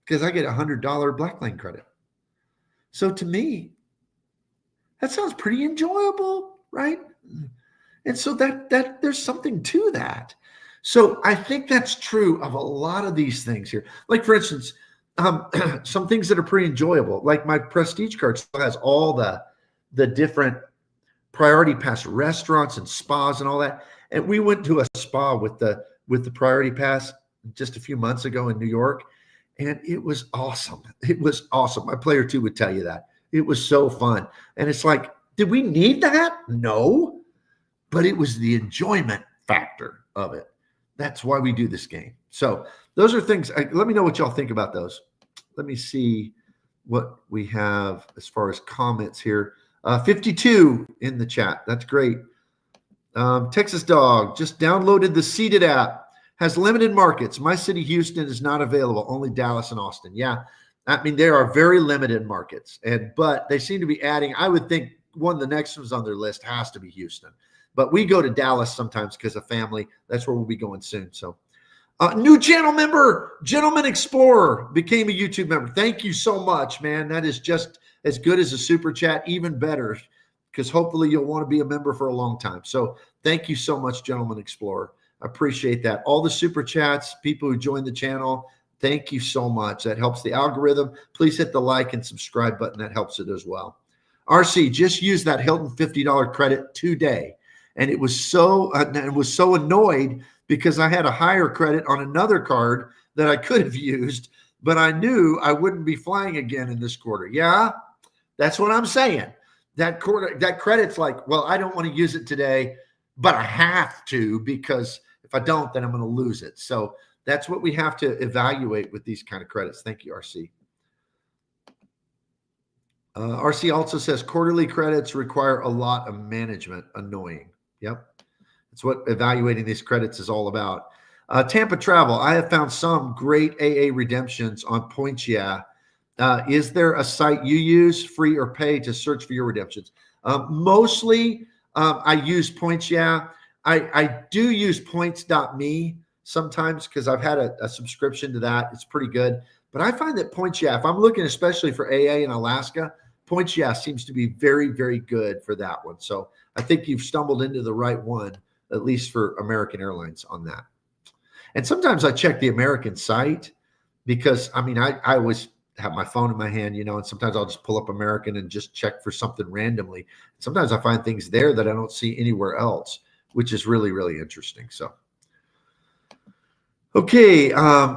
Because I get $100 Black Lane credit. So to me, That sounds pretty enjoyable, right? And so that there's something to that. So I think that's true of a lot of these things here. Like for instance, some things that are pretty enjoyable, like my Prestige card still has all the different Priority Pass restaurants and spas and all that. And we went to a spa with the Priority Pass just a few months ago in New York, and it was awesome. It was awesome. My player two would tell you that. It was so fun. And it's like, did we need that? No, but it was the enjoyment factor of it. That's why we do this game. So those are things. Let me know what y'all think about those. Let me see what we have as far as comments here. 52 in the chat. That's great. Texas Dog just downloaded the Seated app. Has limited markets. My city, Houston, is not available. Only Dallas and Austin. Yeah, I mean there are very limited markets, but they seem to be adding. I would think one of the next ones on their list has to be Houston. But we go to Dallas sometimes because of family. That's where we'll be going soon. So, new channel member, Gentleman Explorer, became a YouTube member. Thank you so much, man. That is just as good as a super chat, even better, because hopefully you'll want to be a member for a long time. So thank you so much, Gentleman Explorer. I appreciate that. All the super chats, people who join the channel, thank you so much. That helps the algorithm. Please hit the like and subscribe button. That helps it as well. RC, just use that Hilton $50 credit today. And it was so annoyed because I had a higher credit on another card that I could have used, but I knew I wouldn't be flying again in this quarter. Yeah, that's what I'm saying. That credit's like, well, I don't want to use it today, but I have to, because if I don't, then I'm going to lose it. So that's what we have to evaluate with these kind of credits. Thank you, RC. RC also says quarterly credits require a lot of management. Annoying. Yep. That's what evaluating these credits is all about. Tampa Travel. I have found some great AA redemptions on Points. Yeah. Is there a site you use, free or pay, to search for your redemptions? Mostly I use Points. Yeah. I do use points.me sometimes because I've had a subscription to that. It's pretty good. But I find that Points, yeah, if I'm looking especially for AA in Alaska, Points, yeah, seems to be very, very good for that one. So I think you've stumbled into the right one, at least for American Airlines on that. And sometimes I check the American site because, I mean, I always have my phone in my hand, and sometimes I'll just pull up American and just check for something randomly. Sometimes I find things there that I don't see anywhere else, which is really, really interesting. So, okay,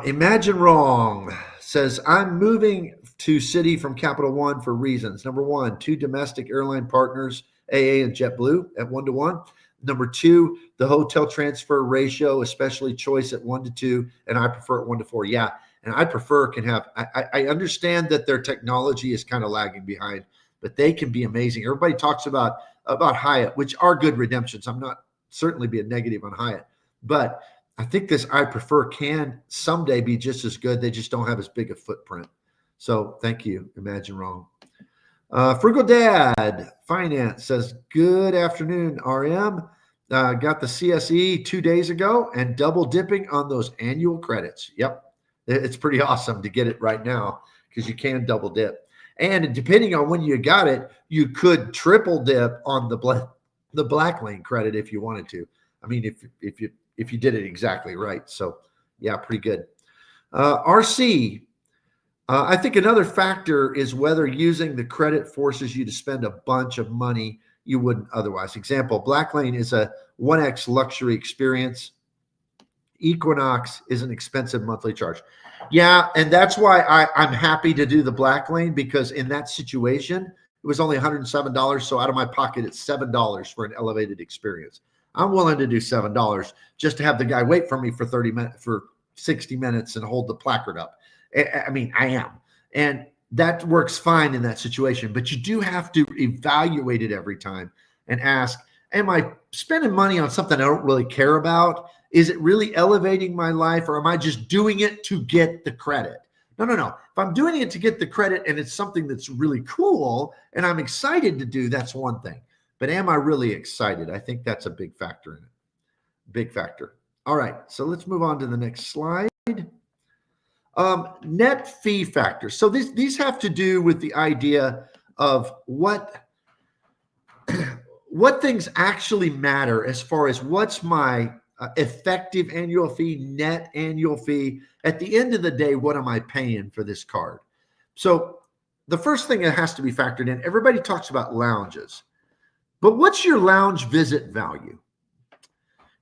Imagine Wrong says, I'm moving to city from Capital One for reasons. Number one, 2 domestic airline partners, AA and JetBlue at 1-to-1. Number 2, the hotel transfer ratio, especially choice at 1-to-2, and I prefer at 1-to-4. Yeah, and I prefer can have. I understand that their technology is kind of lagging behind, but they can be amazing. Everybody talks about Hyatt, which are good redemptions. I'm not certainly being negative on Hyatt, but I think this I prefer can someday be just as good. They just don't have as big a footprint. So thank you. Imagine Wrong. Frugal Dad Finance says, good afternoon, RM. Got the CSE 2 days ago and double dipping on those annual credits. Yep. It's pretty awesome to get it right now because you can double dip. And depending on when you got it, you could triple dip on the black lane credit if you wanted to. I mean, if you did it exactly right. So yeah, pretty good. RC, I think another factor is whether using the credit forces you to spend a bunch of money you wouldn't otherwise. Example, black lane is a 1X luxury experience. Equinox is an expensive monthly charge. Yeah, and that's why I'm happy to do the black lane, because in that situation, it was only $107. So out of my pocket, it's $7 for an elevated experience. I'm willing to do $7 just to have the guy wait for me for 30 minutes, for 60 minutes and hold the placard up. I mean, I am. And that works fine in that situation, but you do have to evaluate it every time and ask, am I spending money on something I don't really care about? Is it really elevating my life, or am I just doing it to get the credit? No. If I'm doing it to get the credit and it's something that's really cool and I'm excited to do, that's one thing. But am I really excited? I think that's a big factor in it. Big factor. All right, so let's move on to the next slide. Net fee factor. So these have to do with the idea of what what things actually matter as far as what's my effective annual fee, net annual fee. At the end of the day, what am I paying for this card? So the first thing that has to be factored in, everybody talks about lounges, but what's your lounge visit value?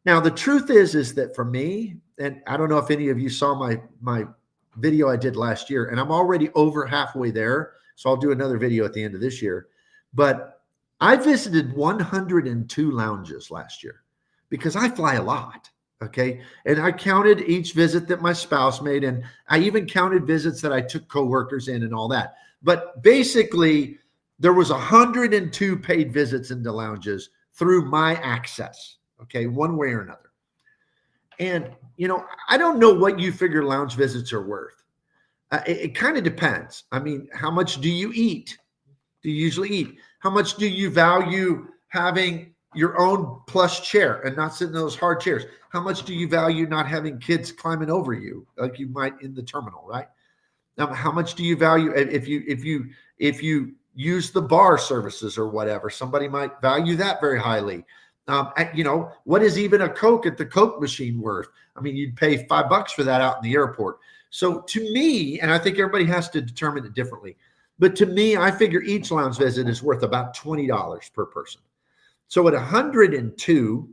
Now, the truth is that for me, and I don't know if any of you saw my video I did last year, and I'm already over halfway there. So I'll do another video at the end of this year. But I visited 102 lounges last year because I fly a lot. Okay. And I counted each visit that my spouse made. And I even counted visits that I took coworkers in and all that. But basically, there was 102 paid visits into lounges through my access. Okay. One way or another. And, I don't know what you figure lounge visits are worth. It kind of depends. I mean, how much do you eat? Do you usually eat? How much do you value having your own plush chair and not sitting in those hard chairs? How much do you value not having kids climbing over you like you might in the terminal, right? How much do you value if you use the bar services or whatever? Somebody might value that very highly. What is even a Coke at the Coke machine worth? I mean, you'd pay $5 for that out in the airport. So to me, and I think everybody has to determine it differently, but to me, I figure each lounge visit is worth about $20 per person. So at 102,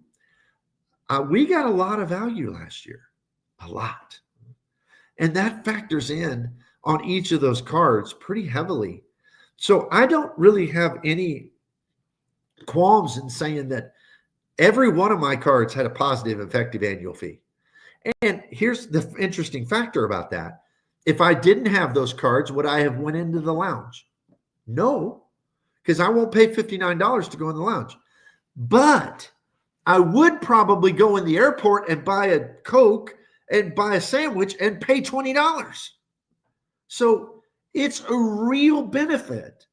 we got a lot of value last year, a lot. And that factors in on each of those cards pretty heavily. So I don't really have any qualms in saying that every one of my cards had a positive effective annual fee. And here's the interesting factor about that. If I didn't have those cards, would I have went into the lounge? No, because I won't pay $59 to go in the lounge. But I would probably go in the airport and buy a Coke and buy a sandwich and pay $20. So it's a real benefit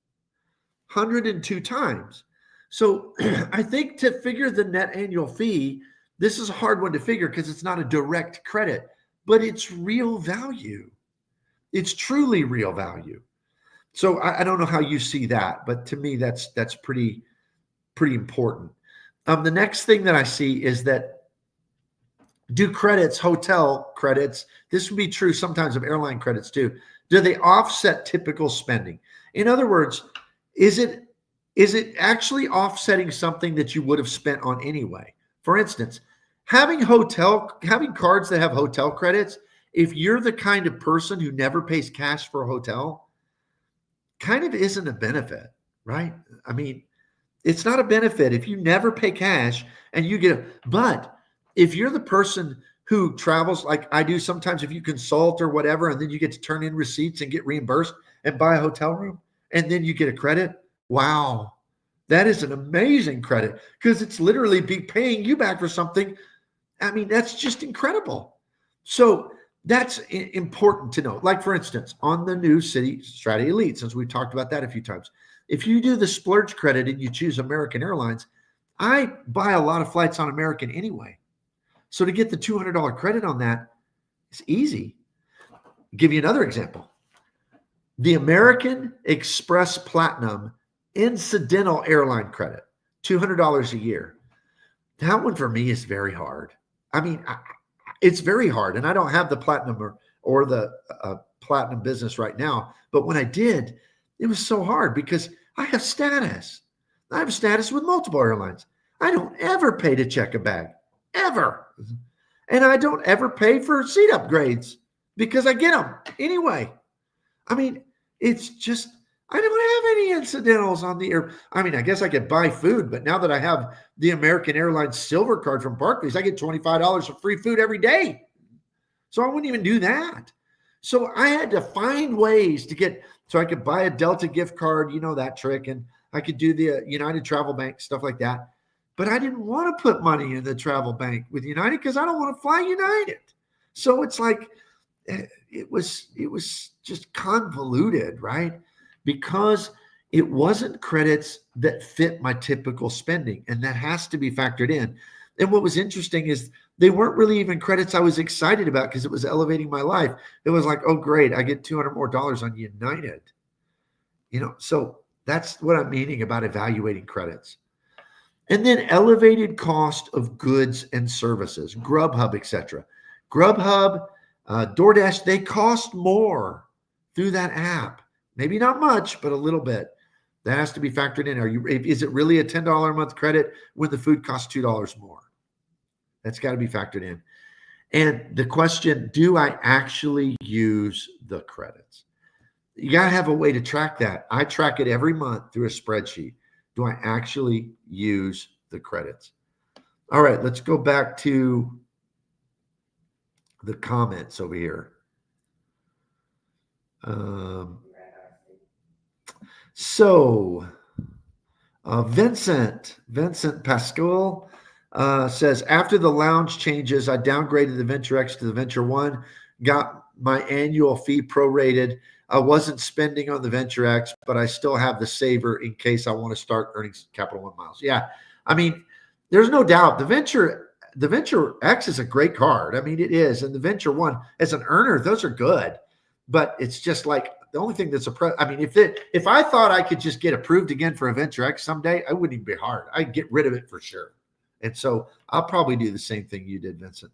102 times. So I think to figure the net annual fee, this is a hard one to figure because it's not a direct credit, but it's real value. It's truly real value. So I don't know how you see that, but to me, that's pretty important. The next thing that I see is that do credits, hotel credits, this would be true sometimes of airline credits too. Do they offset typical spending? In other words, is it actually offsetting something that you would have spent on anyway? For instance, having cards that have hotel credits, if you're the kind of person who never pays cash for a hotel, kind of isn't a benefit, right? I mean, it's not a benefit if you never pay cash and you but if you're the person who travels like I do sometimes, if you consult or whatever, and then you get to turn in receipts and get reimbursed and buy a hotel room, and then you get a credit, wow, that is an amazing credit because it's literally be paying you back for something. I mean, that's just incredible. So that's important to know. Like, for instance, on the new City Strategy Elite, since we've talked about that a few times, if you do the splurge credit and you choose American Airlines, I buy a lot of flights on American anyway. So to get the $200 credit on that is easy. I'll give you another example. The American Express Platinum incidental airline credit, $200 a year. That one for me is very hard. I mean, it's very hard. And I don't have the platinum or the platinum business right now. But when I did, it was so hard because I have status. I have status with multiple airlines. I don't ever pay to check a bag, ever. And I don't ever pay for seat upgrades because I get them anyway. I mean, it's just, I don't have any incidentals on the air. I mean, I guess I could buy food, but now that I have the American Airlines Silver Card from Barclays, I get $25 of free food every day. So I wouldn't even do that. So I had to find ways to get, so I could buy a Delta gift card, you know, that trick, and I could do the United Travel Bank, stuff like that. But I didn't want to put money in the travel bank with United because I don't want to fly United. So it's like, it was just convoluted, right? Because it wasn't credits that fit my typical spending, and that has to be factored in. And what was interesting is they weren't really even credits I was excited about because it was elevating my life. It was like, oh, great, I get $200 more on United. You know, so that's what I'm meaning about evaluating credits. And then elevated cost of goods and services, Grubhub, etc. Grubhub, DoorDash, they cost more through that app. Maybe not much, but a little bit. That has to be factored in. Is it really a $10 a month credit when the food costs $2 more? That's got to be factored in. And the question, do I actually use the credits? You got to have a way to track that. I track it every month through a spreadsheet. Do I actually use the credits? All right, let's go back to the comments over here. Vincent Pascal says, after the lounge changes, I downgraded the Venture X to the Venture One, got my annual fee prorated. I wasn't spending on the Venture X, but I still have the saver in case I want to start earning Capital One miles. Yeah, I mean, there's no doubt the Venture X is a great card. I mean, it is, and the Venture One as an earner, those are good. But it's just like the only thing that's if I thought I could just get approved again for a Venture X someday, I wouldn't even be hard. I'd get rid of it for sure. And so I'll probably do the same thing you did, Vincent.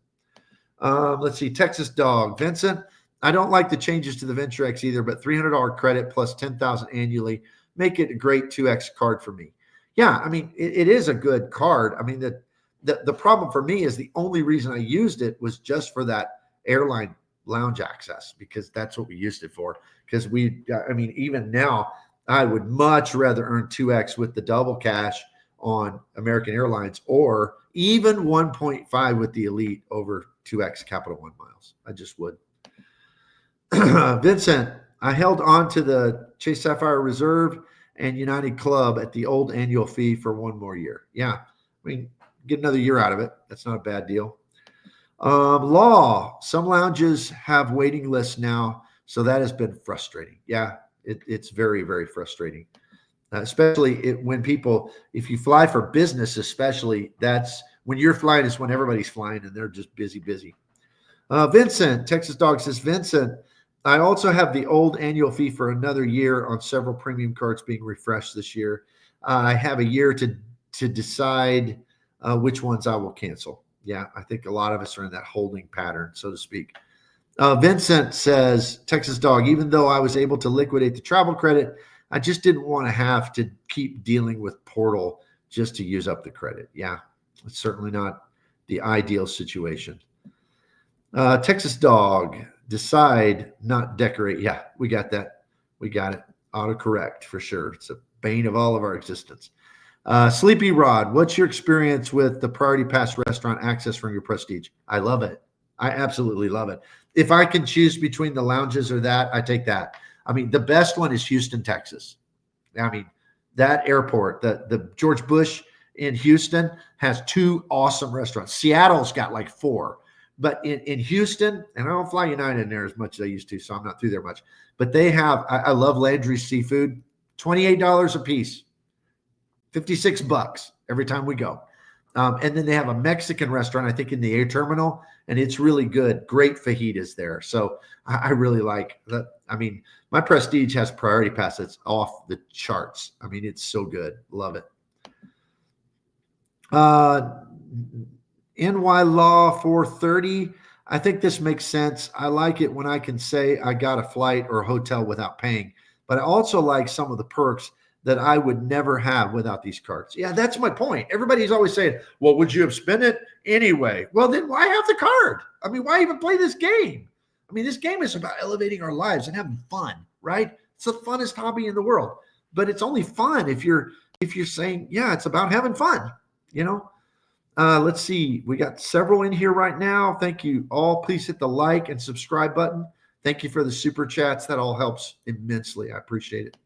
Let's see, Texas Dog, Vincent. I don't like the changes to the Venture X either, but $300 credit plus $10,000 annually make it a great 2X card for me. Yeah, I mean, it is a good card. I mean, the problem for me is the only reason I used it was just for that airline lounge access, because that's what we used it for. Because even now, I would much rather earn 2X with the double cash on American Airlines, or even 1.5 with the Elite over 2X Capital One miles. I just would. Vincent, I held on to the Chase Sapphire Reserve and United Club at the old annual fee for one more year. Yeah, I mean, get another year out of it. That's not a bad deal. Law, some lounges have waiting lists now, so that has been frustrating. Yeah, it's very, very frustrating. Especially when if you fly for business, especially, that's when you're flying is when everybody's flying and they're just busy. Vincent, Texas Dog says, Vincent, I also have the old annual fee for another year on several premium cards being refreshed this year. I have a year to decide which ones I will cancel. Yeah, I think a lot of us are in that holding pattern, so to speak. Vincent says, Texas Dog, even though I was able to liquidate the travel credit, I just didn't want to have to keep dealing with Portal just to use up the credit. Yeah, it's certainly not the ideal situation. Texas Dog, decide, not decorate. Yeah, we got that. We got it. Autocorrect for sure. It's a bane of all of our existence. Sleepy Rod, what's your experience with the Priority Pass restaurant access from your Prestige? I love it. I absolutely love it. If I can choose between the lounges or that, I take that. I mean, the best one is Houston, Texas. I mean, that airport, the George Bush in Houston has 2 awesome restaurants. Seattle's got like 4. But in Houston, and I don't fly United in there as much as I used to, so I'm not through there much. But they have, I love Landry's Seafood, $28 a piece, $56 every time we go. And then they have a Mexican restaurant, I think, in the air terminal, and it's really good. Great fajitas there. So I really like that. I mean, my Prestige has Priority Pass that's off the charts. I mean, it's so good. Love it. NY Law 430. I think this makes sense. I like it when I can say I got a flight or a hotel without paying, but I also like some of the perks that I would never have without these cards. Yeah, that's my point. Everybody's always saying, well, would you have spent it anyway? Well, then why have the card? I mean, why even play this game? I mean, this game is about elevating our lives and having fun, right? It's the funnest hobby in the world, but it's only fun if you're saying, yeah, it's about having fun, you know? Let's see. We got several in here right now. Thank you all. Please hit the like and subscribe button. Thank you for the super chats. That all helps immensely. I appreciate it.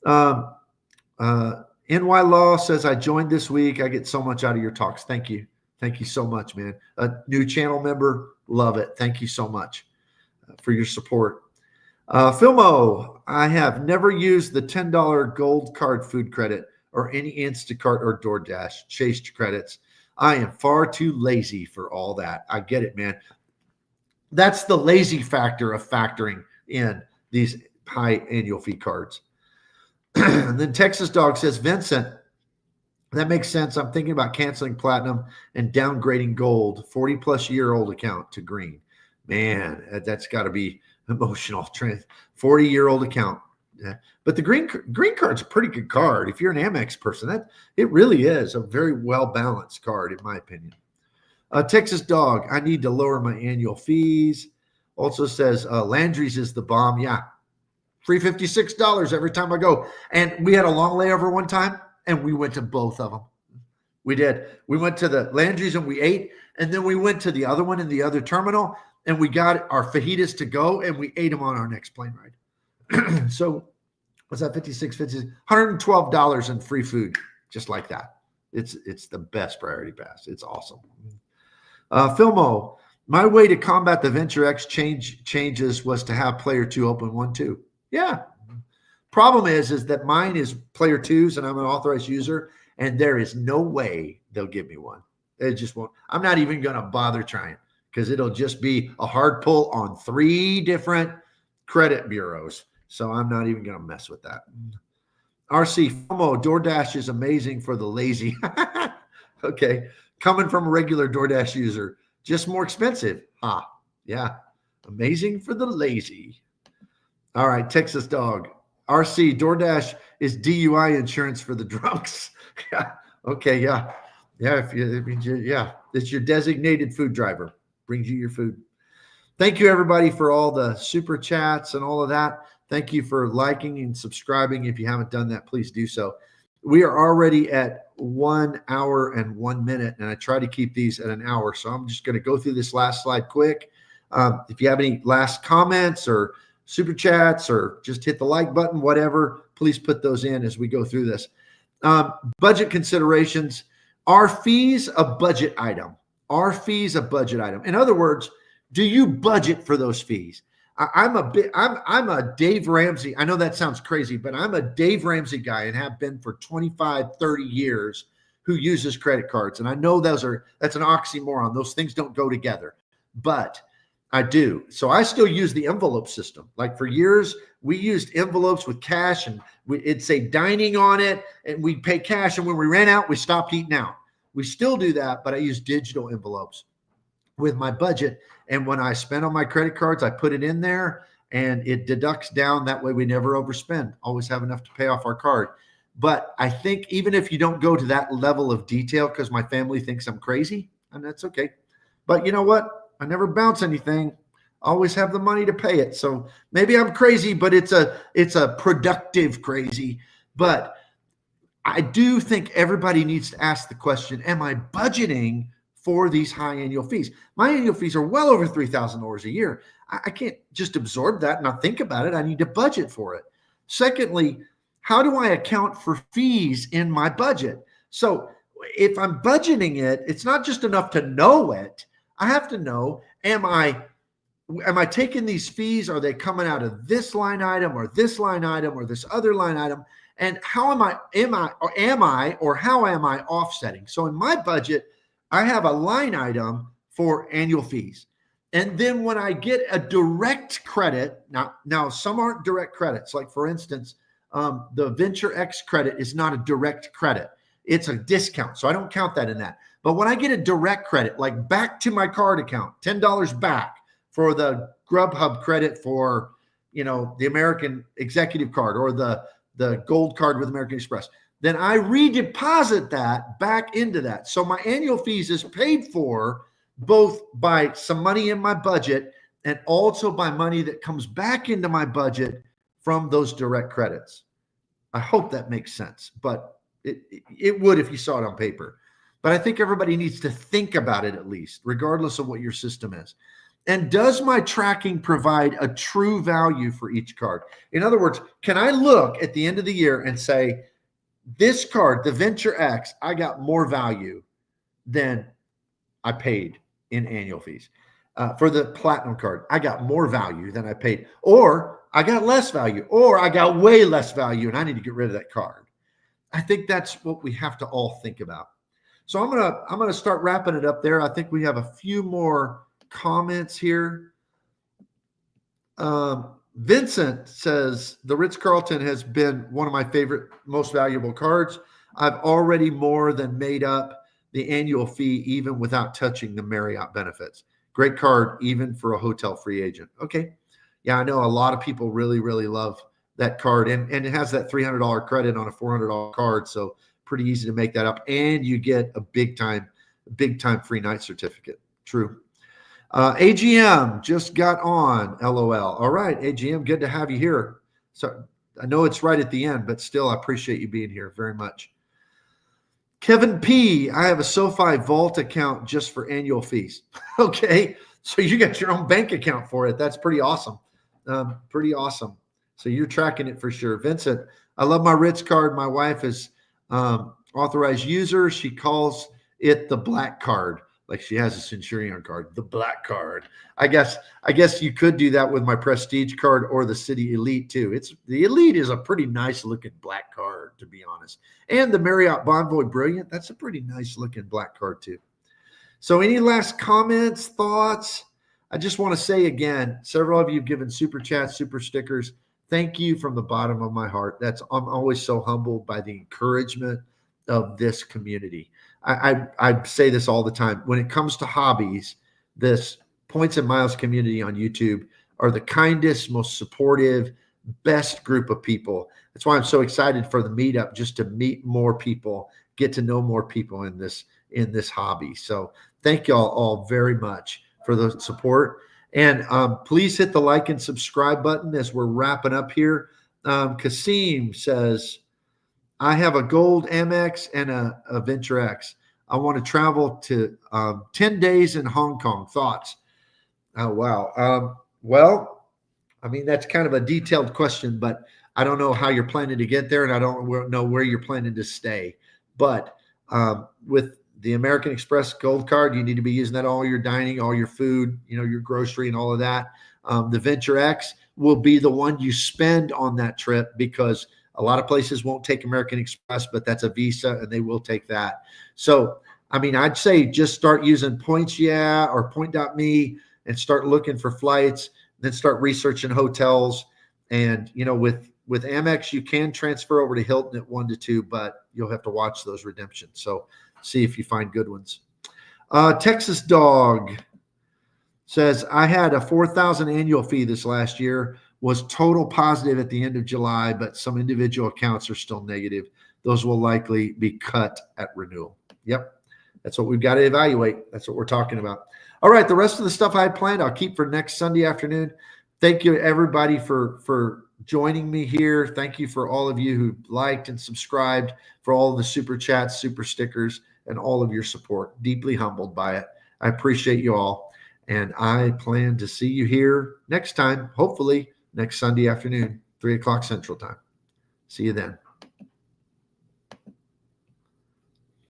NY Law says, I joined this week. I get so much out of your talks. Thank you. Thank you so much, man. A new channel member. Love it. Thank you so much for your support. Filmo, I have never used the $10 gold card food credit or any Instacart or DoorDash chased credits. I am far too lazy for all that. I get it, man. That's the lazy factor of factoring in these high annual fee cards. And then Texas Dog says, Vincent, That makes sense. I'm thinking about canceling platinum and downgrading gold, 40 plus year old account to green. Man, that's got to be emotional. 40-year-old account. Yeah. But the green card's a pretty good card. If you're an Amex person, it really is a very well-balanced card, in my opinion. Texas Dog, I need to lower my annual fees. Also says Landry's is the bomb. Yeah, free $56 every time I go. And we had a long layover one time, and we went to both of them. We did. We went to the Landry's and we ate, and then we went to the other one in the other terminal, and we got our fajitas to go, and we ate them on our next plane ride. So what's that? 56, $112 in free food, just like that. It's the best priority pass. It's awesome. Filmo, my way to combat the Venture X changes was to have player 2 open 1-2. Yeah. Problem is that mine is player 2s, and I'm an authorized user, and there is no way they'll give me one. It just won't. I'm not even going to bother trying, because it'll just be a hard pull on 3 different credit bureaus. So I'm not even going to mess with that. RC FOMO, DoorDash is amazing for the lazy. Okay. Coming from a regular DoorDash user, just more expensive. Yeah. Amazing for the lazy. All right. Texas Dog. RC, DoorDash is DUI insurance for the drunks. Yeah. Okay. Yeah. Yeah. It's your designated food driver. Brings you your food. Thank you, everybody, for all the super chats and all of that. Thank you for liking and subscribing. If you haven't done that, please do so. We are already at 1 hour and 1 minute, and I try to keep these at an hour. So I'm just going to go through this last slide quick. If you have any last comments or super chats, or just hit the like button, whatever, please put those in as we go through this. Budget considerations. Are fees a budget item? Are fees a budget item? In other words, do you budget for those fees? I'm a Dave Ramsey. I know that sounds crazy, but I'm a Dave Ramsey guy and have been for 25, 30 years who uses credit cards. And I know that's an oxymoron. Those things don't go together, but I do. So I still use the envelope system. Like for years, we used envelopes with cash, and it'd say dining on it, and we'd pay cash. And when we ran out, we stopped eating out. We still do that, but I use digital envelopes with my budget. And when I spend on my credit cards, I put it in there and it deducts down. That way we never overspend, always have enough to pay off our card. But I think even if you don't go to that level of detail, because my family thinks I'm crazy, and that's okay. But you know what? I never bounce anything. I always have the money to pay it. So maybe I'm crazy, but it's a productive crazy. But I do think everybody needs to ask the question, am I budgeting for these high annual fees? My annual fees are well over $3,000 a year. I can't just absorb that and not think about it. I need to budget for it. Secondly, how do I account for fees in my budget? So if I'm budgeting it, it's not just enough to know it. I have to know, am I taking these fees? Are they coming out of this line item or this line item or this other line item? And how am I offsetting? So in my budget, I have a line item for annual fees. And then when I get a direct credit, now some aren't direct credits. Like for instance, the Venture X credit is not a direct credit. It's a discount. So I don't count that in that. But when I get a direct credit, like back to my card account, $10 back for the Grubhub credit for, the American Executive card or the gold card with American Express, then I redeposit that back into that. So my annual fees is paid for both by some money in my budget and also by money that comes back into my budget from those direct credits. I hope that makes sense, but it would if you saw it on paper. But I think everybody needs to think about it at least, regardless of what your system is. And does my tracking provide a true value for each card? In other words, can I look at the end of the year and say, this card, the Venture X, I got more value than I paid in annual fees. For the Platinum card, I got more value than I paid, or I got less value, or I got way less value and I need to get rid of that card. I think that's what we have to all think about. So I'm gonna start wrapping it up there. I think we have a few more comments here. Vincent says the Ritz-Carlton has been one of my favorite, most valuable cards. I've already more than made up the annual fee, even without touching the Marriott benefits. Great card, even for a hotel free agent. Okay. Yeah, I know a lot of people really, really love that card. And it has that $300 credit on a $400 card. So pretty easy to make that up. And you get a big time free night certificate. True. AGM just got on. LOL. All right, AGM, good to have you here. So I know it's right at the end, but still, I appreciate you being here very much. Kevin P, I have a SoFi Vault account just for annual fees. Okay, so you got your own bank account for it. That's pretty awesome. Pretty awesome. So you're tracking it for sure. Vincent, I love my Ritz card. My wife is authorized user. She calls it the black card. Like she has a Centurion card, the black card. I guess you could do that with my Prestige card or the City Elite too. The Elite is a pretty nice looking black card, to be honest. And the Marriott Bonvoy Brilliant, that's a pretty nice looking black card too. So any last comments, thoughts? I just want to say again, several of you have given super chats, super stickers. Thank you from the bottom of my heart. I'm always so humbled by the encouragement of this community. I say this all the time. When it comes to hobbies, this Points and Miles community on YouTube are the kindest, most supportive, best group of people. That's why I'm so excited for the meetup, just to meet more people, get to know more people in this hobby. So thank y'all all very much for the support. And please hit the like and subscribe button as we're wrapping up here. Kasim says, I have a gold Amex and a Venture X. I want to travel to 10 days in Hong Kong. Thoughts? Oh, wow. Well, I mean, that's kind of a detailed question, but I don't know how you're planning to get there, and I don't know where you're planning to stay. But with the American Express Gold Card, you need to be using that all your dining, all your food, your grocery and all of that. The Venture X will be the one you spend on that trip, because a lot of places won't take American Express, but that's a Visa and they will take that. So, I mean, I'd say just start using Points, or Point.me, and start looking for flights, then start researching hotels. And, with Amex, you can transfer over to Hilton at 1 to 2, but you'll have to watch those redemptions. So see if you find good ones. Texas Dog says, I had a $4,000 annual fee this last year, was total positive at the end of July, but some individual accounts are still negative. Those will likely be cut at renewal. Yep. That's what we've got to evaluate. That's what we're talking about. All right. The rest of the stuff I had planned, I'll keep for next Sunday afternoon. Thank you, everybody, for joining me here. Thank you for all of you who liked and subscribed, for all of the super chats, super stickers, and all of your support. Deeply humbled by it. I appreciate you all. And I plan to see you here next time, hopefully next Sunday afternoon, 3 o'clock Central Time. See you then.